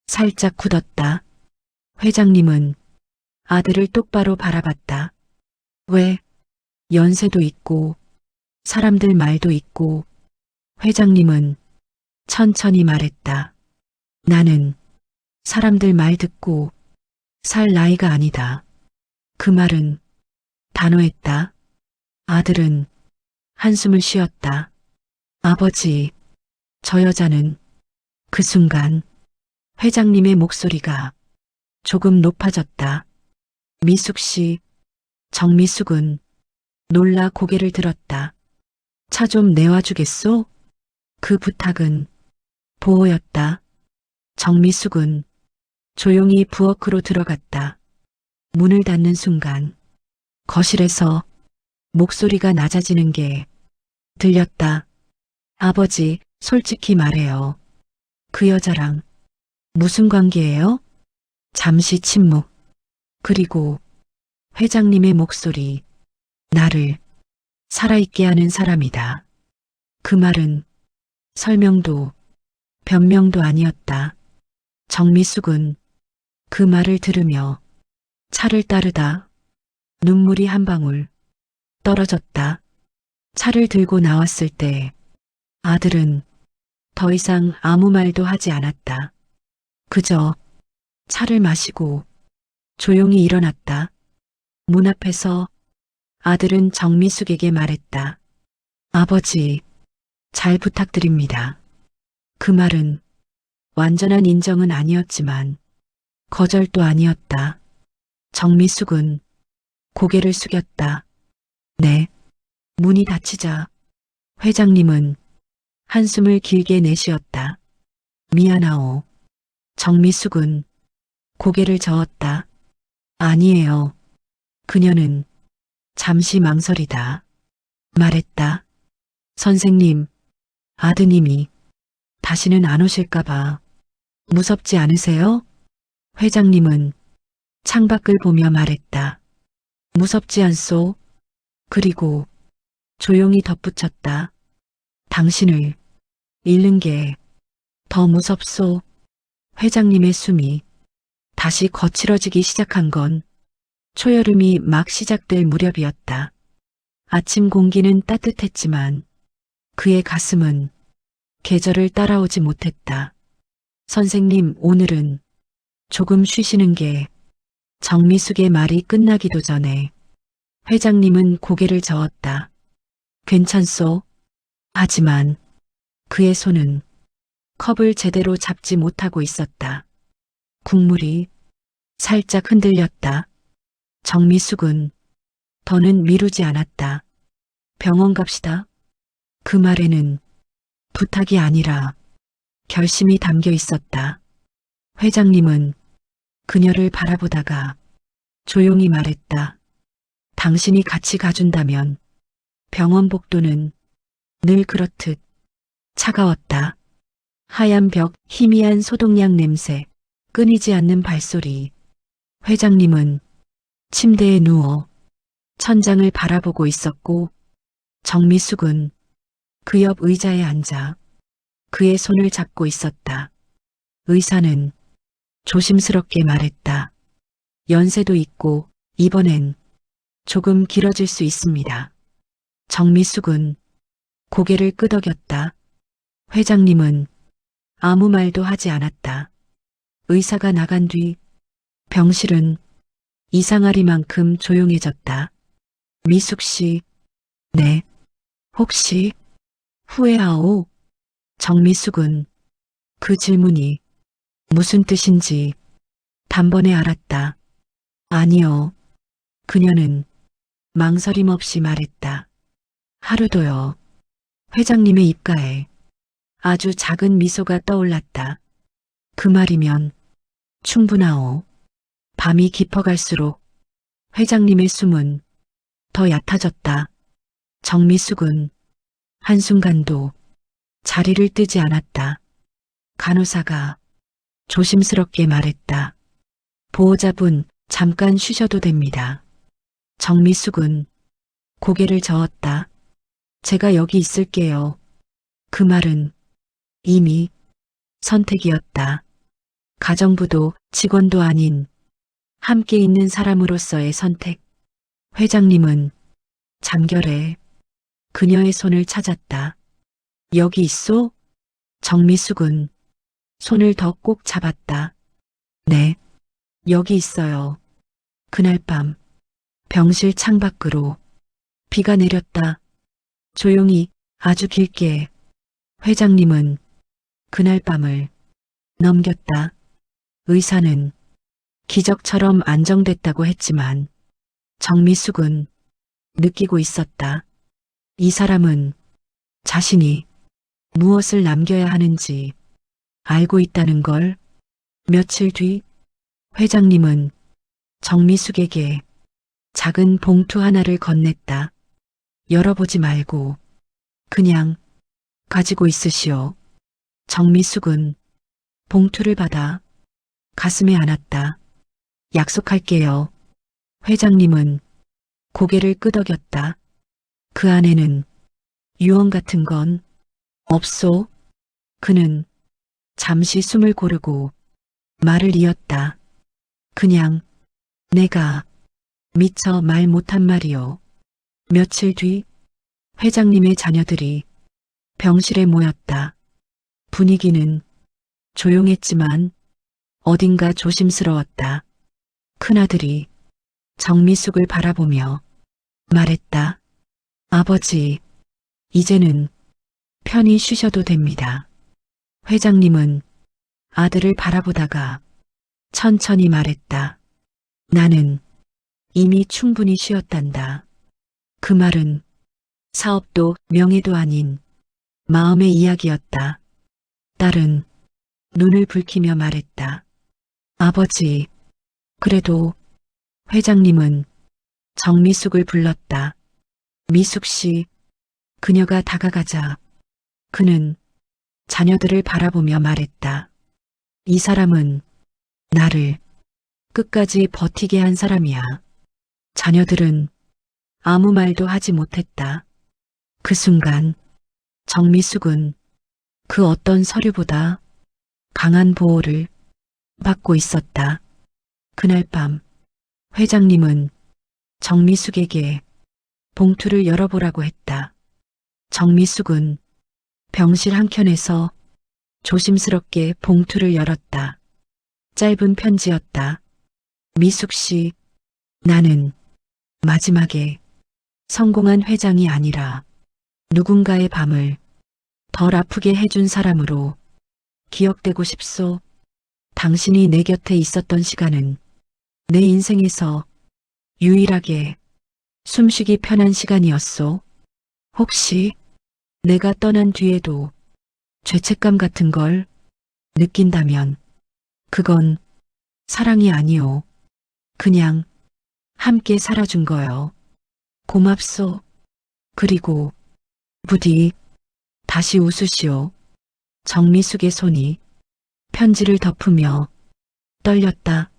살짝 굳었다. 회장님은 아들을 똑바로 바라봤다. 왜? 연세도 있고 사람들 말도 있고. 회장님은 천천히 말했다. 나는 사람들 말 듣고 살 나이가 아니다. 그 말은 단호했다. 아들은 한숨을 쉬었다. 아버지, 저 여자는. 그 순간 회장님의 목소리가 조금 높아졌다. 미숙 씨. 정미숙은 놀라 고개를 들었다. 차 좀 내와주겠소? 그 부탁은 보호였다. 정미숙은 조용히 부엌으로 들어갔다. 문을 닫는 순간 거실에서 목소리가 낮아지는 게 들렸다. 아버지, 솔직히 말해요. 그 여자랑 무슨 관계예요? 잠시 침묵. 그리고 회장님의 목소리. 나를 살아있게 하는 사람이다. 그 말은 설명도 변명도 아니었다. 정미숙은 그 말을 들으며 차를 따르다 눈물이 한 방울 떨어졌다. 차를 들고 나왔을 때 아들은 더 이상 아무 말도 하지 않았다. 그저 차를 마시고 조용히 일어났다. 문 앞에서 아들은 정미숙에게 말했다. 아버지, 잘 부탁드립니다. 그 말은 완전한 인정은 아니었지만 거절도 아니었다. 정미숙은 고개를 숙였다. 네. 문이 닫히자 회장님은 한숨을 길게 내쉬었다. 미안하오. 정미숙은 고개를 저었다. 아니에요. 그녀는 잠시 망설이다 말했다. 선생님, 아드님이 다시는 안 오실까봐 무섭지 않으세요? 회장님은 창밖을 보며 말했다. 무섭지 않소. 그리고 조용히 덧붙였다. 당신을 잃는 게 더 무섭소. 회장님의 숨이 다시 거칠어지기 시작한 건 초여름이 막 시작될 무렵이었다. 아침 공기는 따뜻했지만 그의 가슴은 계절을 따라오지 못했다. 선생님, 오늘은 조금 쉬시는 게. 정미숙의 말이 끝나기도 전에 회장님은 고개를 저었다. 괜찮소. 하지만 그의 손은 컵을 제대로 잡지 못하고 있었다. 국물이 살짝 흔들렸다. 정미숙은 더는 미루지 않았다. 병원 갑시다. 그 말에는 부탁이 아니라 결심이 담겨 있었다. 회장님은 그녀를 바라보다가 조용히 말했다. 당신이 같이 가준다면. 병원 복도는 늘 그렇듯 차가웠다. 하얀 벽, 희미한 소독약 냄새, 끊이지 않는 발소리. 회장님은 침대에 누워 천장을 바라보고 있었고 정미숙은 그 옆 의자에 앉아 그의 손을 잡고 있었다. 의사는 조심스럽게 말했다. 연세도 있고 이번엔 조금 길어질 수 있습니다. 정미숙은 고개를 끄덕였다. 회장님은 아무 말도 하지 않았다. 의사가 나간 뒤 병실은 이상하리만큼 조용해졌다. 미숙 씨, 네, 혹시 후회하오? 정미숙은 그 질문이 무슨 뜻인지 단번에 알았다. 아니요. 그녀는 망설임 없이 말했다. 하루도요. 회장님의 입가에 아주 작은 미소가 떠올랐다. 그 말이면 충분하오. 밤이 깊어갈수록 회장님의 숨은 더 얕아졌다. 정미숙은 한순간도 자리를 뜨지 않았다. 간호사가 조심스럽게 말했다. 보호자분, 잠깐 쉬셔도 됩니다. 정미숙은 고개를 저었다. 제가 여기 있을게요. 그 말은 이미 선택이었다. 가정부도 직원도 아닌 함께 있는 사람으로서의 선택. 회장님은 잠결에 그녀의 손을 찾았다. 여기 있소? 정미숙은 손을 더 꼭 잡았다. 네, 여기 있어요. 그날 밤 병실 창밖으로 비가 내렸다. 조용히 아주 길게 회장님은 그날 밤을 넘겼다. 의사는 기적처럼 안정됐다고 했지만 정미숙은 느끼고 있었다. 이 사람은 자신이 무엇을 남겨야 하는지 알고 있다는 걸. 며칠 뒤 회장님은 정미숙에게 작은 봉투 하나를 건넸다. 열어보지 말고 그냥 가지고 있으시오. 정미숙은 봉투를 받아 가슴에 안았다. 약속할게요. 회장님은 고개를 끄덕였다. 그 안에는 유언 같은 건 없소. 그는 잠시 숨을 고르고 말을 이었다. 그냥 내가 미처 말 못한 말이요. 며칠 뒤 회장님의 자녀들이 병실에 모였다. 분위기는 조용했지만 어딘가 조심스러웠다. 큰아들이 정미숙을 바라보며 말했다. 아버지, 이제는 편히 쉬셔도 됩니다. 회장님은 아들을 바라보다가 천천히 말했다. 나는 이미 충분히 쉬었단다. 그 말은 사업도 명예도 아닌 마음의 이야기였다. 딸은 눈을 붉히며 말했다. 아버지, 그래도 회장님은 정미숙을 불렀다. 미숙 씨, 그녀가 다가가자 그는 자녀들을 바라보며 말했다. 이 사람은 나를 끝까지 버티게 한 사람이야. 자녀들은 아무 말도 하지 못했다. 그 순간 정미숙은 그 어떤 서류보다 강한 보호를 받고 있었다. 그날 밤 회장님은 정미숙에게 봉투를 열어보라고 했다. 정미숙은 병실 한켠에서 조심스럽게 봉투를 열었다. 짧은 편지였다. 미숙 씨, 나는 마지막에 성공한 회장이 아니라 누군가의 밤을 덜 아프게 해준 사람으로 기억되고 싶소. 당신이 내 곁에 있었던 시간은 내 인생에서 유일하게 숨쉬기 편한 시간이었소. 혹시 내가 떠난 뒤에도 죄책감 같은 걸 느낀다면 그건 사랑이 아니오. 그냥 함께 살아준 거요. 고맙소. 그리고 부디 다시 웃으시오. 정미숙의 손이 편지를 덮으며 떨렸다.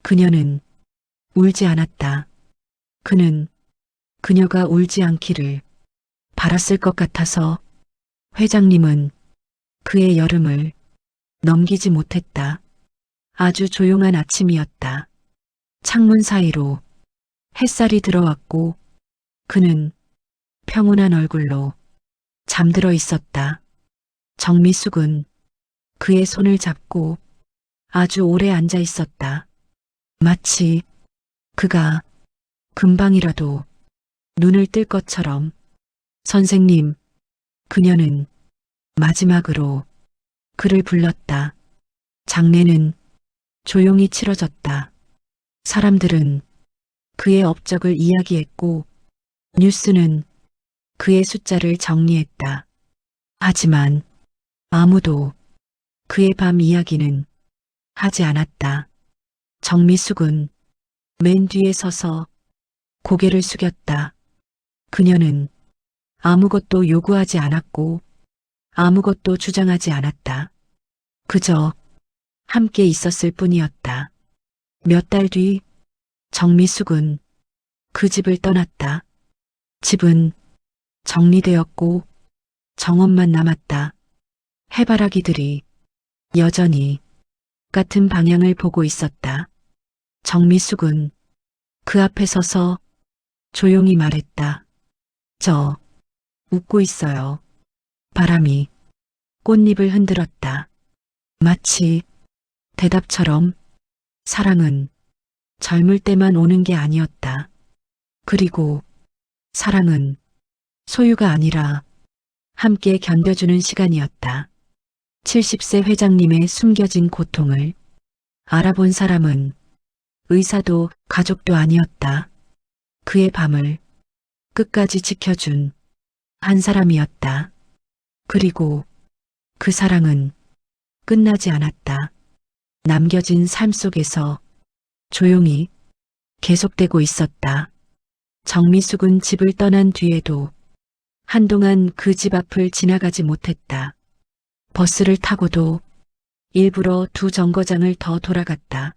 그녀는 울지 않았다. 그는 그녀가 울지 않기를 바랐을 것 같아서 회장님은 그의 여름을 넘기지 못했다. 아주 조용한 아침이었다. 창문 사이로 햇살이 들어왔고 그는 평온한 얼굴로 잠들어 있었다. 정미숙은 그의 손을 잡고 아주 오래 앉아 있었다. 마치 그가 금방이라도 눈을 뜰 것처럼. 선생님, 그녀는 마지막으로 그를 불렀다. 장례는 조용히 치러졌다. 사람들은 그의 업적을 이야기했고 뉴스는 그의 숫자를 정리했다. 하지만 아무도 그의 밤 이야기는 하지 않았다. 정미숙은 맨 뒤에 서서 고개를 숙였다. 그녀는 아무것도 요구하지 않았고 아무것도 주장하지 않았다. 그저 함께 있었을 뿐이었다. 몇 달 뒤 정미숙은 그 집을 떠났다. 집은 정리되었고 정원만 남았다. 해바라기들이 여전히 같은 방향을 보고 있었다. 정미숙은 그 앞에 서서 조용히 말했다. 저 웃고 있어요. 바람이 꽃잎을 흔들었다. 마치 대답처럼. 사랑은 젊을 때만 오는 게 아니었다. 그리고 사랑은 소유가 아니라 함께 견뎌주는 시간이었다. 70세 회장님의 숨겨진 고통을 알아본 사람은 의사도 가족도 아니었다. 그의 밤을 끝까지 지켜준 한 사람이었다. 그리고 그 사랑은 끝나지 않았다. 남겨진 삶 속에서 조용히 계속되고 있었다. 정미숙은 집을 떠난 뒤에도 한동안 그 집 앞을 지나가지 못했다. 버스를 타고도 일부러 두 정거장을 더 돌아갔다.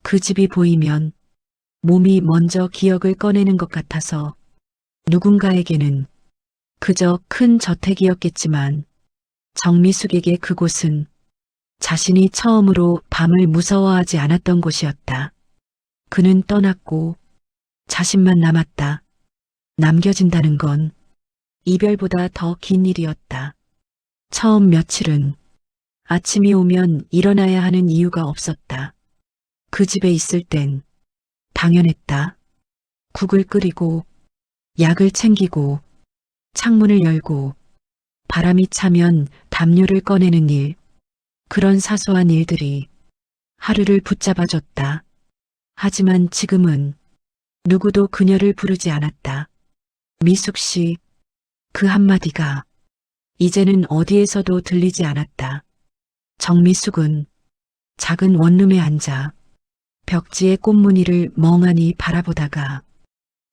그 집이 보이면 몸이 먼저 기억을 꺼내는 것 같아서 누군가에게는 그저 큰 저택이었겠지만 정미숙에게 그곳은 자신이 처음으로 밤을 무서워하지 않았던 곳이었다. 그는 떠났고 자신만 남았다. 남겨진다는 건 이별보다 더 긴 일이었다. 처음 며칠은 아침이 오면 일어나야 하는 이유가 없었다. 그 집에 있을 땐 당연했다. 국을 끓이고 약을 챙기고 창문을 열고 바람이 차면 담요를 꺼내는 일. 그런 사소한 일들이 하루를 붙잡아줬다. 하지만 지금은 누구도 그녀를 부르지 않았다. 미숙 씨, 그 한마디가 이제는 어디에서도 들리지 않았다. 정미숙은 작은 원룸에 앉아 벽지의 꽃무늬를 멍하니 바라보다가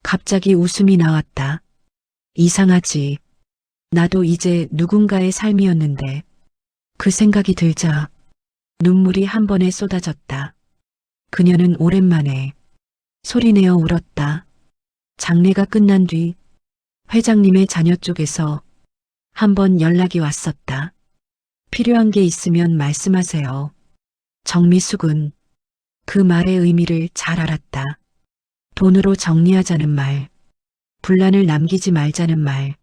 갑자기 웃음이 나왔다. 이상하지. 나도 이제 누군가의 삶이었는데. 그 생각이 들자 눈물이 한 번에 쏟아졌다. 그녀는 오랜만에 소리내어 울었다. 장례가 끝난 뒤 회장님의 자녀 쪽에서 한 번 연락이 왔었다. 필요한 게 있으면 말씀하세요. 정미숙은 그 말의 의미를 잘 알았다. 돈으로 정리하자는 말, 분란을 남기지 말자는 말.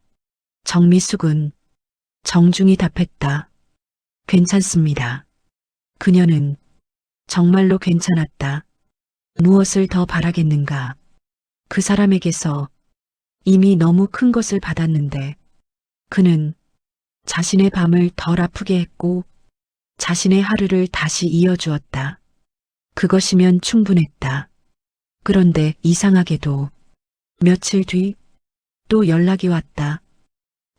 정미숙은 정중히 답했다. 괜찮습니다. 그녀는 정말로 괜찮았다. 무엇을 더 바라겠는가. 그 사람에게서 이미 너무 큰 것을 받았는데 그는 자신의 밤을 덜 아프게 했고 자신의 하루를 다시 이어주었다. 그것이면 충분했다. 그런데 이상하게도 며칠 뒤 또 연락이 왔다.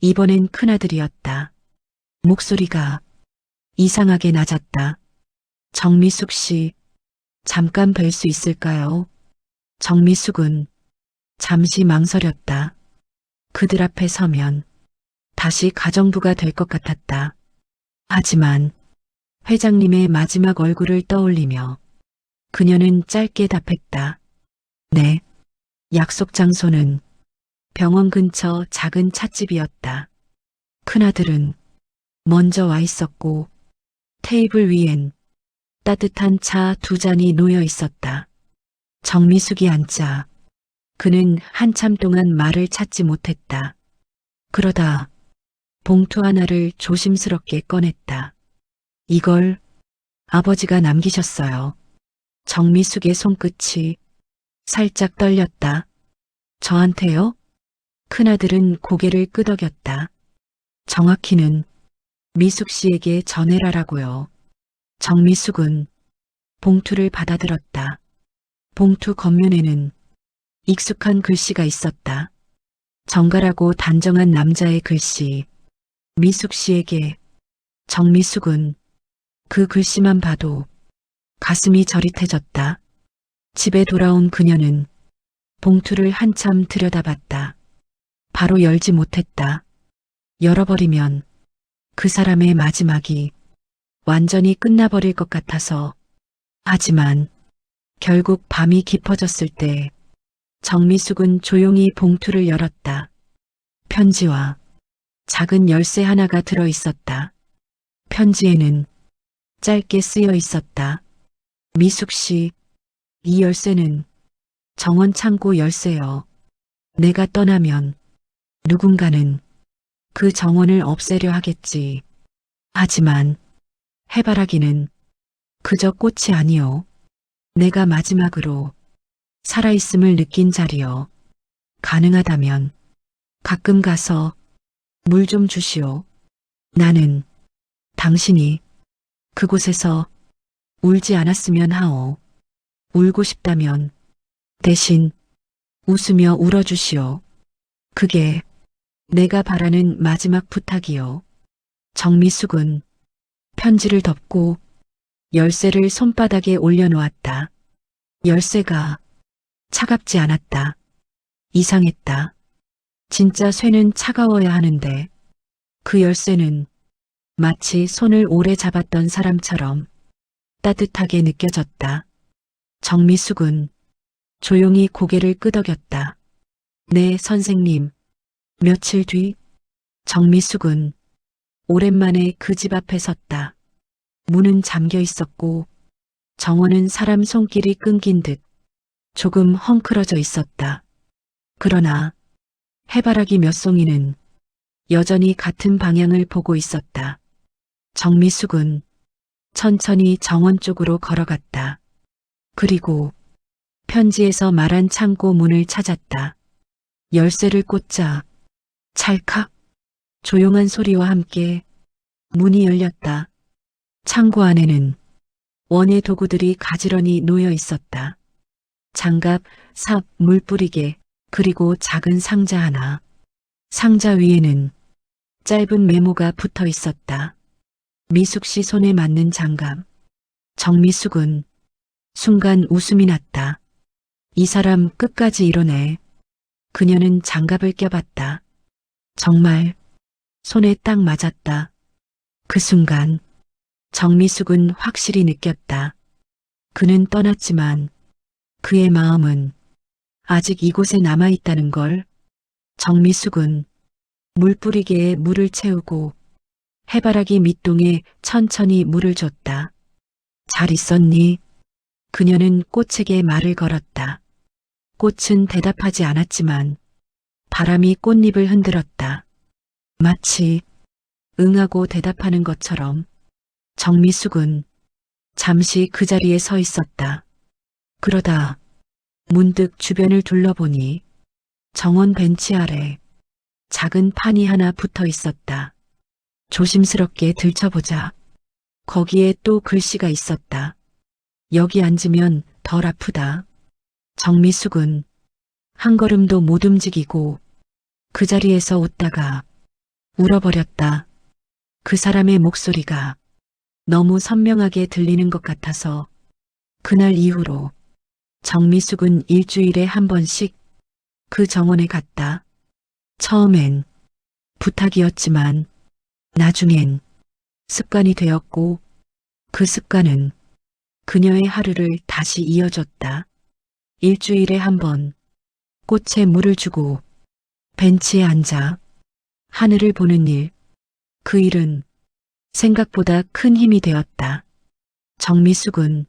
이번엔 큰아들이었다. 목소리가 이상하게 낮았다. 정미숙 씨, 잠깐 뵐 수 있을까요? 정미숙은 잠시 망설였다. 그들 앞에 서면 다시 가정부가 될 것 같았다. 하지만 회장님의 마지막 얼굴을 떠올리며 그녀는 짧게 답했다. 네. 약속 장소는 병원 근처 작은 찻집이었다. 큰아들은 먼저 와 있었고 테이블 위엔 따뜻한 차 두 잔이 놓여 있었다. 정미숙이 앉자 그는 한참 동안 말을 찾지 못했다. 그러다 봉투 하나를 조심스럽게 꺼냈다. 이걸 아버지가 남기셨어요. 정미숙의 손끝이 살짝 떨렸다. 저한테요? 큰아들은 고개를 끄덕였다. 정확히는 미숙 씨에게 전해라라고요. 정미숙은 봉투를 받아들었다. 봉투 겉면에는 익숙한 글씨가 있었다. 정갈하고 단정한 남자의 글씨. 미숙 씨에게. 정미숙은 그 글씨만 봐도 가슴이 저릿해졌다. 집에 돌아온 그녀는 봉투를 한참 들여다봤다. 바로 열지 못했다. 열어버리면 그 사람의 마지막이 완전히 끝나버릴 것 같아서. 하지만 결국 밤이 깊어졌을 때 정미숙은 조용히 봉투를 열었다. 편지와 작은 열쇠 하나가 들어 있었다. 편지에는 짧게 쓰여 있었다. 미숙 씨, 이 열쇠는 정원 창고 열쇠요. 내가 떠나면 누군가는 그 정원을 없애려 하겠지. 하지만 해바라기는 그저 꽃이 아니요. 내가 마지막으로 살아있음을 느낀 자리요. 가능하다면 가끔 가서 물 좀 주시오. 나는 당신이 그곳에서 울지 않았으면 하오. 울고 싶다면 대신 웃으며 울어주시오. 그게 내가 바라는 마지막 부탁이요. 정미숙은 편지를 덮고 열쇠를 손바닥에 올려놓았다. 열쇠가 차갑지 않았다. 이상했다. 진짜 쇠는 차가워야 하는데 그 열쇠는 마치 손을 오래 잡았던 사람처럼 따뜻하게 느껴졌다. 정미숙은 조용히 고개를 끄덕였다. 네, 선생님. 며칠 뒤 정미숙은 오랜만에 그 집 앞에 섰다. 문은 잠겨 있었고 정원은 사람 손길이 끊긴 듯 조금 헝클어져 있었다. 그러나 해바라기 몇 송이는 여전히 같은 방향을 보고 있었다. 정미숙은 천천히 정원 쪽으로 걸어갔다. 그리고 편지에서 말한 창고 문을 찾았다. 열쇠를 꽂자 찰칵 조용한 소리와 함께 문이 열렸다. 창고 안에는 원예 도구들이 가지런히 놓여 있었다. 장갑, 삽, 물 뿌리개, 그리고 작은 상자 하나. 상자 위에는 짧은 메모가 붙어 있었다. 미숙 씨 손에 맞는 장갑. 정미숙은 순간 웃음이 났다. 이 사람 끝까지 이러네. 그녀는 장갑을 껴봤다. 정말 손에 딱 맞았다. 그 순간 정미숙은 확실히 느꼈다. 그는 떠났지만 그의 마음은 아직 이곳에 남아있다는 걸. 정미숙은 물뿌리개에 물을 채우고 해바라기 밑동에 천천히 물을 줬다. 잘 있었니? 그녀는 꽃에게 말을 걸었다. 꽃은 대답하지 않았지만 바람이 꽃잎을 흔들었다. 마치 응하고 대답하는 것처럼. 정미숙은 잠시 그 자리에 서 있었다. 그러다 문득 주변을 둘러보니 정원 벤치 아래 작은 판이 하나 붙어 있었다. 조심스럽게 들춰보자. 거기에 또 글씨가 있었다. 여기 앉으면 덜 아프다. 정미숙은 한 걸음도 못 움직이고 그 자리에서 웃다가 울어버렸다. 그 사람의 목소리가 너무 선명하게 들리는 것 같아서. 그날 이후로 정미숙은 일주일에 한 번씩 그 정원에 갔다. 처음엔 부탁이었지만 나중엔 습관이 되었고 그 습관은 그녀의 하루를 다시 이어줬다. 일주일에 한 번 꽃에 물을 주고 벤치에 앉아 하늘을 보는 일. 그 일은 생각보다 큰 힘이 되었다. 정미숙은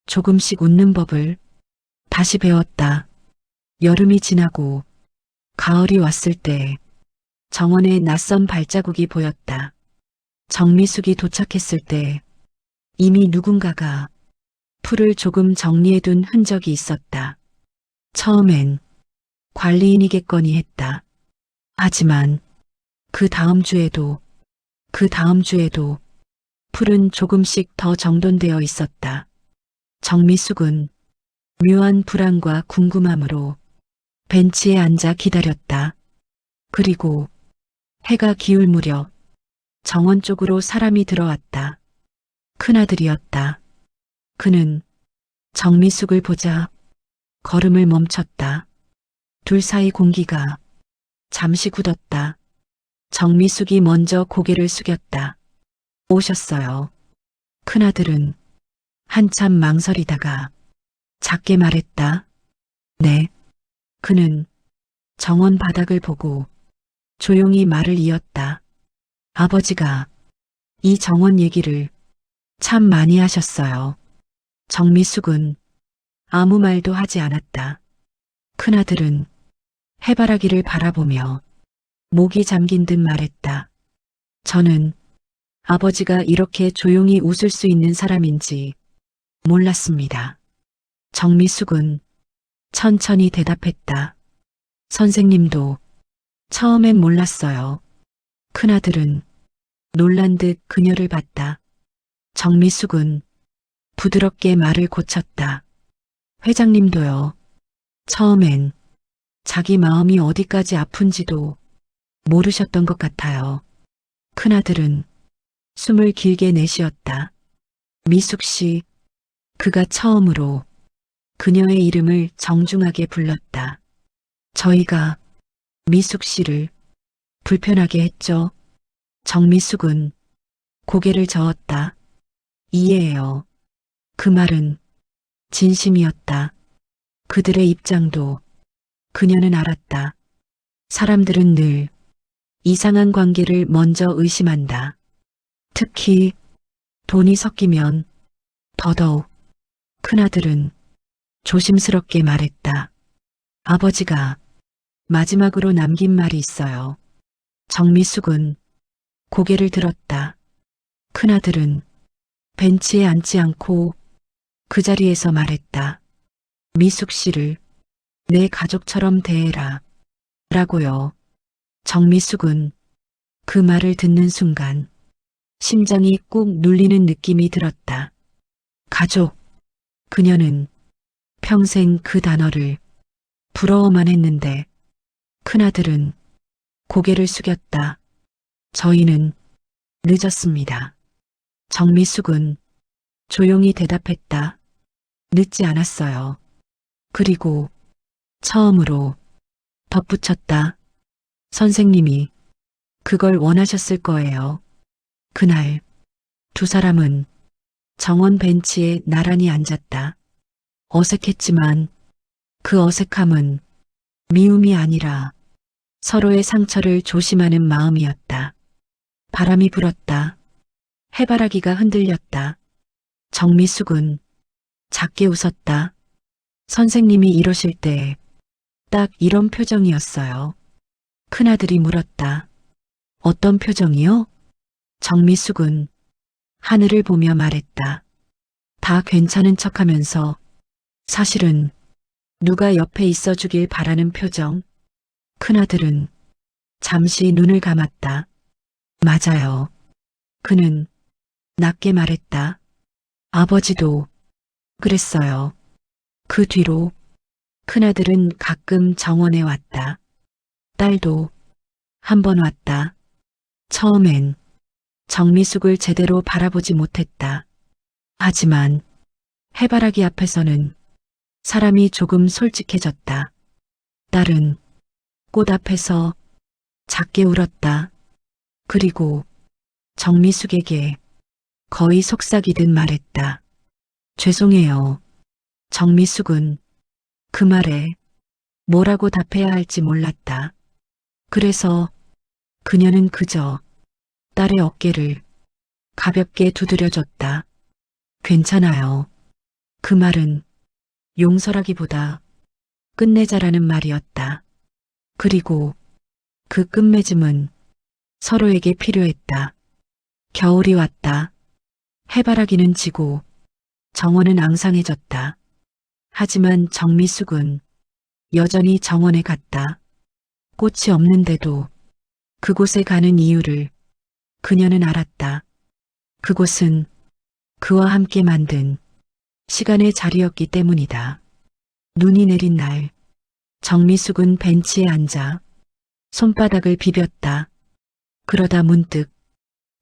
조금씩 웃는 법을 다시 배웠다. 여름이 지나고 가을이 왔을 때 정원에 낯선 발자국이 보였다. 정미숙이 도착했을 때 이미 누군가가 풀을 조금 정리해둔 흔적이 있었다. 처음엔 관리인이겠거니 했다. 하지만 그 다음 주에도 풀은 조금씩 더 정돈되어 있었다. 정미숙은 묘한 불안과 궁금함으로 벤치에 앉아 기다렸다. 그리고 해가 기울 무렵 정원 쪽으로 사람이 들어왔다. 큰아들이었다. 그는 정미숙을 보자 걸음을 멈췄다. 둘 사이 공기가 잠시 굳었다. 정미숙이 먼저 고개를 숙였다. 오셨어요. 큰아들은 한참 망설이다가 작게 말했다. 네. 그는 정원 바닥을 보고 조용히 말을 이었다. 아버지가 이 정원 얘기를 참 많이 하셨어요. 정미숙은 아무 말도 하지 않았다. 큰아들은 해바라기를 바라보며 목이 잠긴 듯 말했다. 저는 아버지가 이렇게 조용히 웃을 수 있는 사람인지 몰랐습니다. 정미숙은 천천히 대답했다. 선생님도 처음엔 몰랐어요. 큰아들은 놀란 듯 그녀를 봤다. 정미숙은 부드럽게 말을 고쳤다. 회장님도요. 처음엔 자기 마음이 어디까지 아픈지도 모르셨던 것 같아요. 큰아들은 숨을 길게 내쉬었다. 미숙 씨, 그가 처음으로 그녀의 이름을 정중하게 불렀다. 저희가 미숙 씨를 불편하게 했죠. 정미숙은 고개를 저었다. 이해해요. 그 말은 진심이었다. 그들의 입장도 그녀는 알았다. 사람들은 늘 이상한 관계를 먼저 의심한다. 특히 돈이 섞이면 더더욱. 큰아들은 조심스럽게 말했다. 아버지가 마지막으로 남긴 말이 있어요. 정미숙은 고개를 들었다. 큰아들은 벤치에 앉지 않고 그 자리에서 말했다. 미숙 씨를 내 가족처럼 대해라. 라고요. 정미숙은 그 말을 듣는 순간 심장이 꾹 눌리는 느낌이 들었다. 가족. 그녀는 평생 그 단어를 부러워만 했는데 큰아들은 고개를 숙였다. 저희는 늦었습니다. 정미숙은 조용히 대답했다. 늦지 않았어요. 그리고 처음으로 덧붙였다. 선생님이 그걸 원하셨을 거예요. 그날 두 사람은 정원 벤치에 나란히 앉았다. 어색했지만 그 어색함은 미움이 아니라 서로의 상처를 조심하는 마음이었다. 바람이 불었다. 해바라기가 흔들렸다. 정미숙은 작게 웃었다. 선생님이 이러실 때 딱 이런 표정이었어요. 큰아들이 물었다. 어떤 표정이요? 정미숙은 하늘을 보며 말했다. 다 괜찮은 척하면서 사실은 누가 옆에 있어 주길 바라는 표정. 큰아들은 잠시 눈을 감았다. 맞아요. 그는 낮게 말했다. 아버지도 그랬어요. 그 뒤로 큰아들은 가끔 정원에 왔다. 딸도 한 번 왔다. 처음엔 정미숙을 제대로 바라보지 못했다. 하지만 해바라기 앞에서는 사람이 조금 솔직해졌다. 딸은 꽃 앞에서 작게 울었다. 그리고 정미숙에게 거의 속삭이듯 말했다. 죄송해요. 정미숙은 그 말에 뭐라고 답해야 할지 몰랐다. 그래서 그녀는 그저 딸의 어깨를 가볍게 두드려줬다. 괜찮아요. 그 말은 용서라기보다 끝내자라는 말이었다. 그리고 그 끝맺음은 서로에게 필요했다. 겨울이 왔다. 해바라기는 지고 정원은 앙상해졌다. 하지만 정미숙은 여전히 정원에 갔다. 꽃이 없는데도 그곳에 가는 이유를 그녀는 알았다. 그곳은 그와 함께 만든 시간의 자리였기 때문이다. 눈이 내린 날, 정미숙은 벤치에 앉아 손바닥을 비볐다. 그러다 문득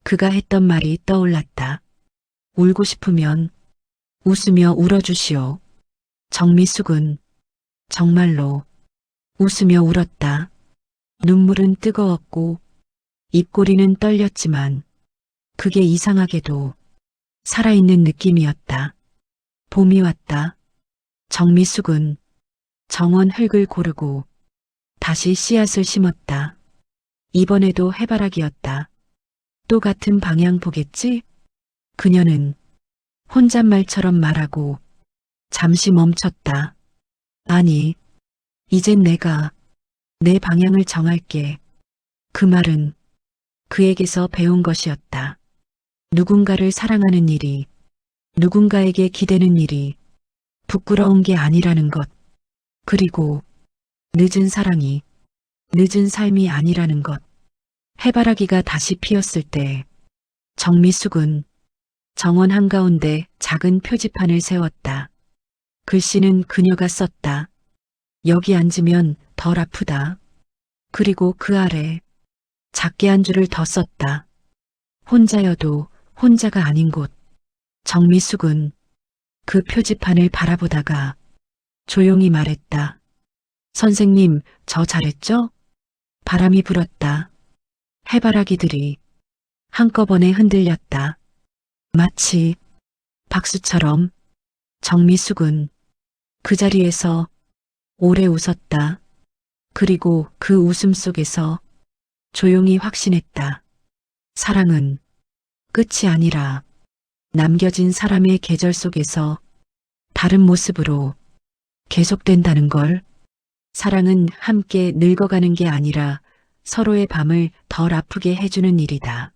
그가 했던 말이 떠올랐다. 울고 싶으면 웃으며 울어주시오. 정미숙은 정말로 웃으며 울었다. 눈물은 뜨거웠고 입꼬리는 떨렸지만 그게 이상하게도 살아있는 느낌이었다. 봄이 왔다. 정미숙은 정원 흙을 고르고 다시 씨앗을 심었다. 이번에도 해바라기였다. 또 같은 방향 보겠지? 그녀는 혼잣말처럼 말하고 잠시 멈췄다. 아니, 이젠 내가 내 방향을 정할게. 그 말은 그에게서 배운 것이었다. 누군가를 사랑하는 일이, 누군가에게 기대는 일이 부끄러운 게 아니라는 것. 그리고 늦은 사랑이 늦은 삶이 아니라는 것. 해바라기가 다시 피었을 때 정미숙은 정원 한가운데 작은 표지판을 세웠다. 글씨는 그녀가 썼다. 여기 앉으면 덜 아프다. 그리고 그 아래 작게 한 줄을 더 썼다. 혼자여도 혼자가 아닌 곳. 정미숙은 그 표지판을 바라보다가 조용히 말했다. 선생님, 저 잘했죠? 바람이 불었다. 해바라기들이 한꺼번에 흔들렸다. 마치 박수처럼. 정미숙은 그 자리에서 오래 웃었다. 그리고 그 웃음 속에서 조용히 확신했다. 사랑은 끝이 아니라 남겨진 사람의 계절 속에서 다른 모습으로 계속된다는 걸. 사랑은 함께 늙어가는 게 아니라 서로의 밤을 덜 아프게 해주는 일이다.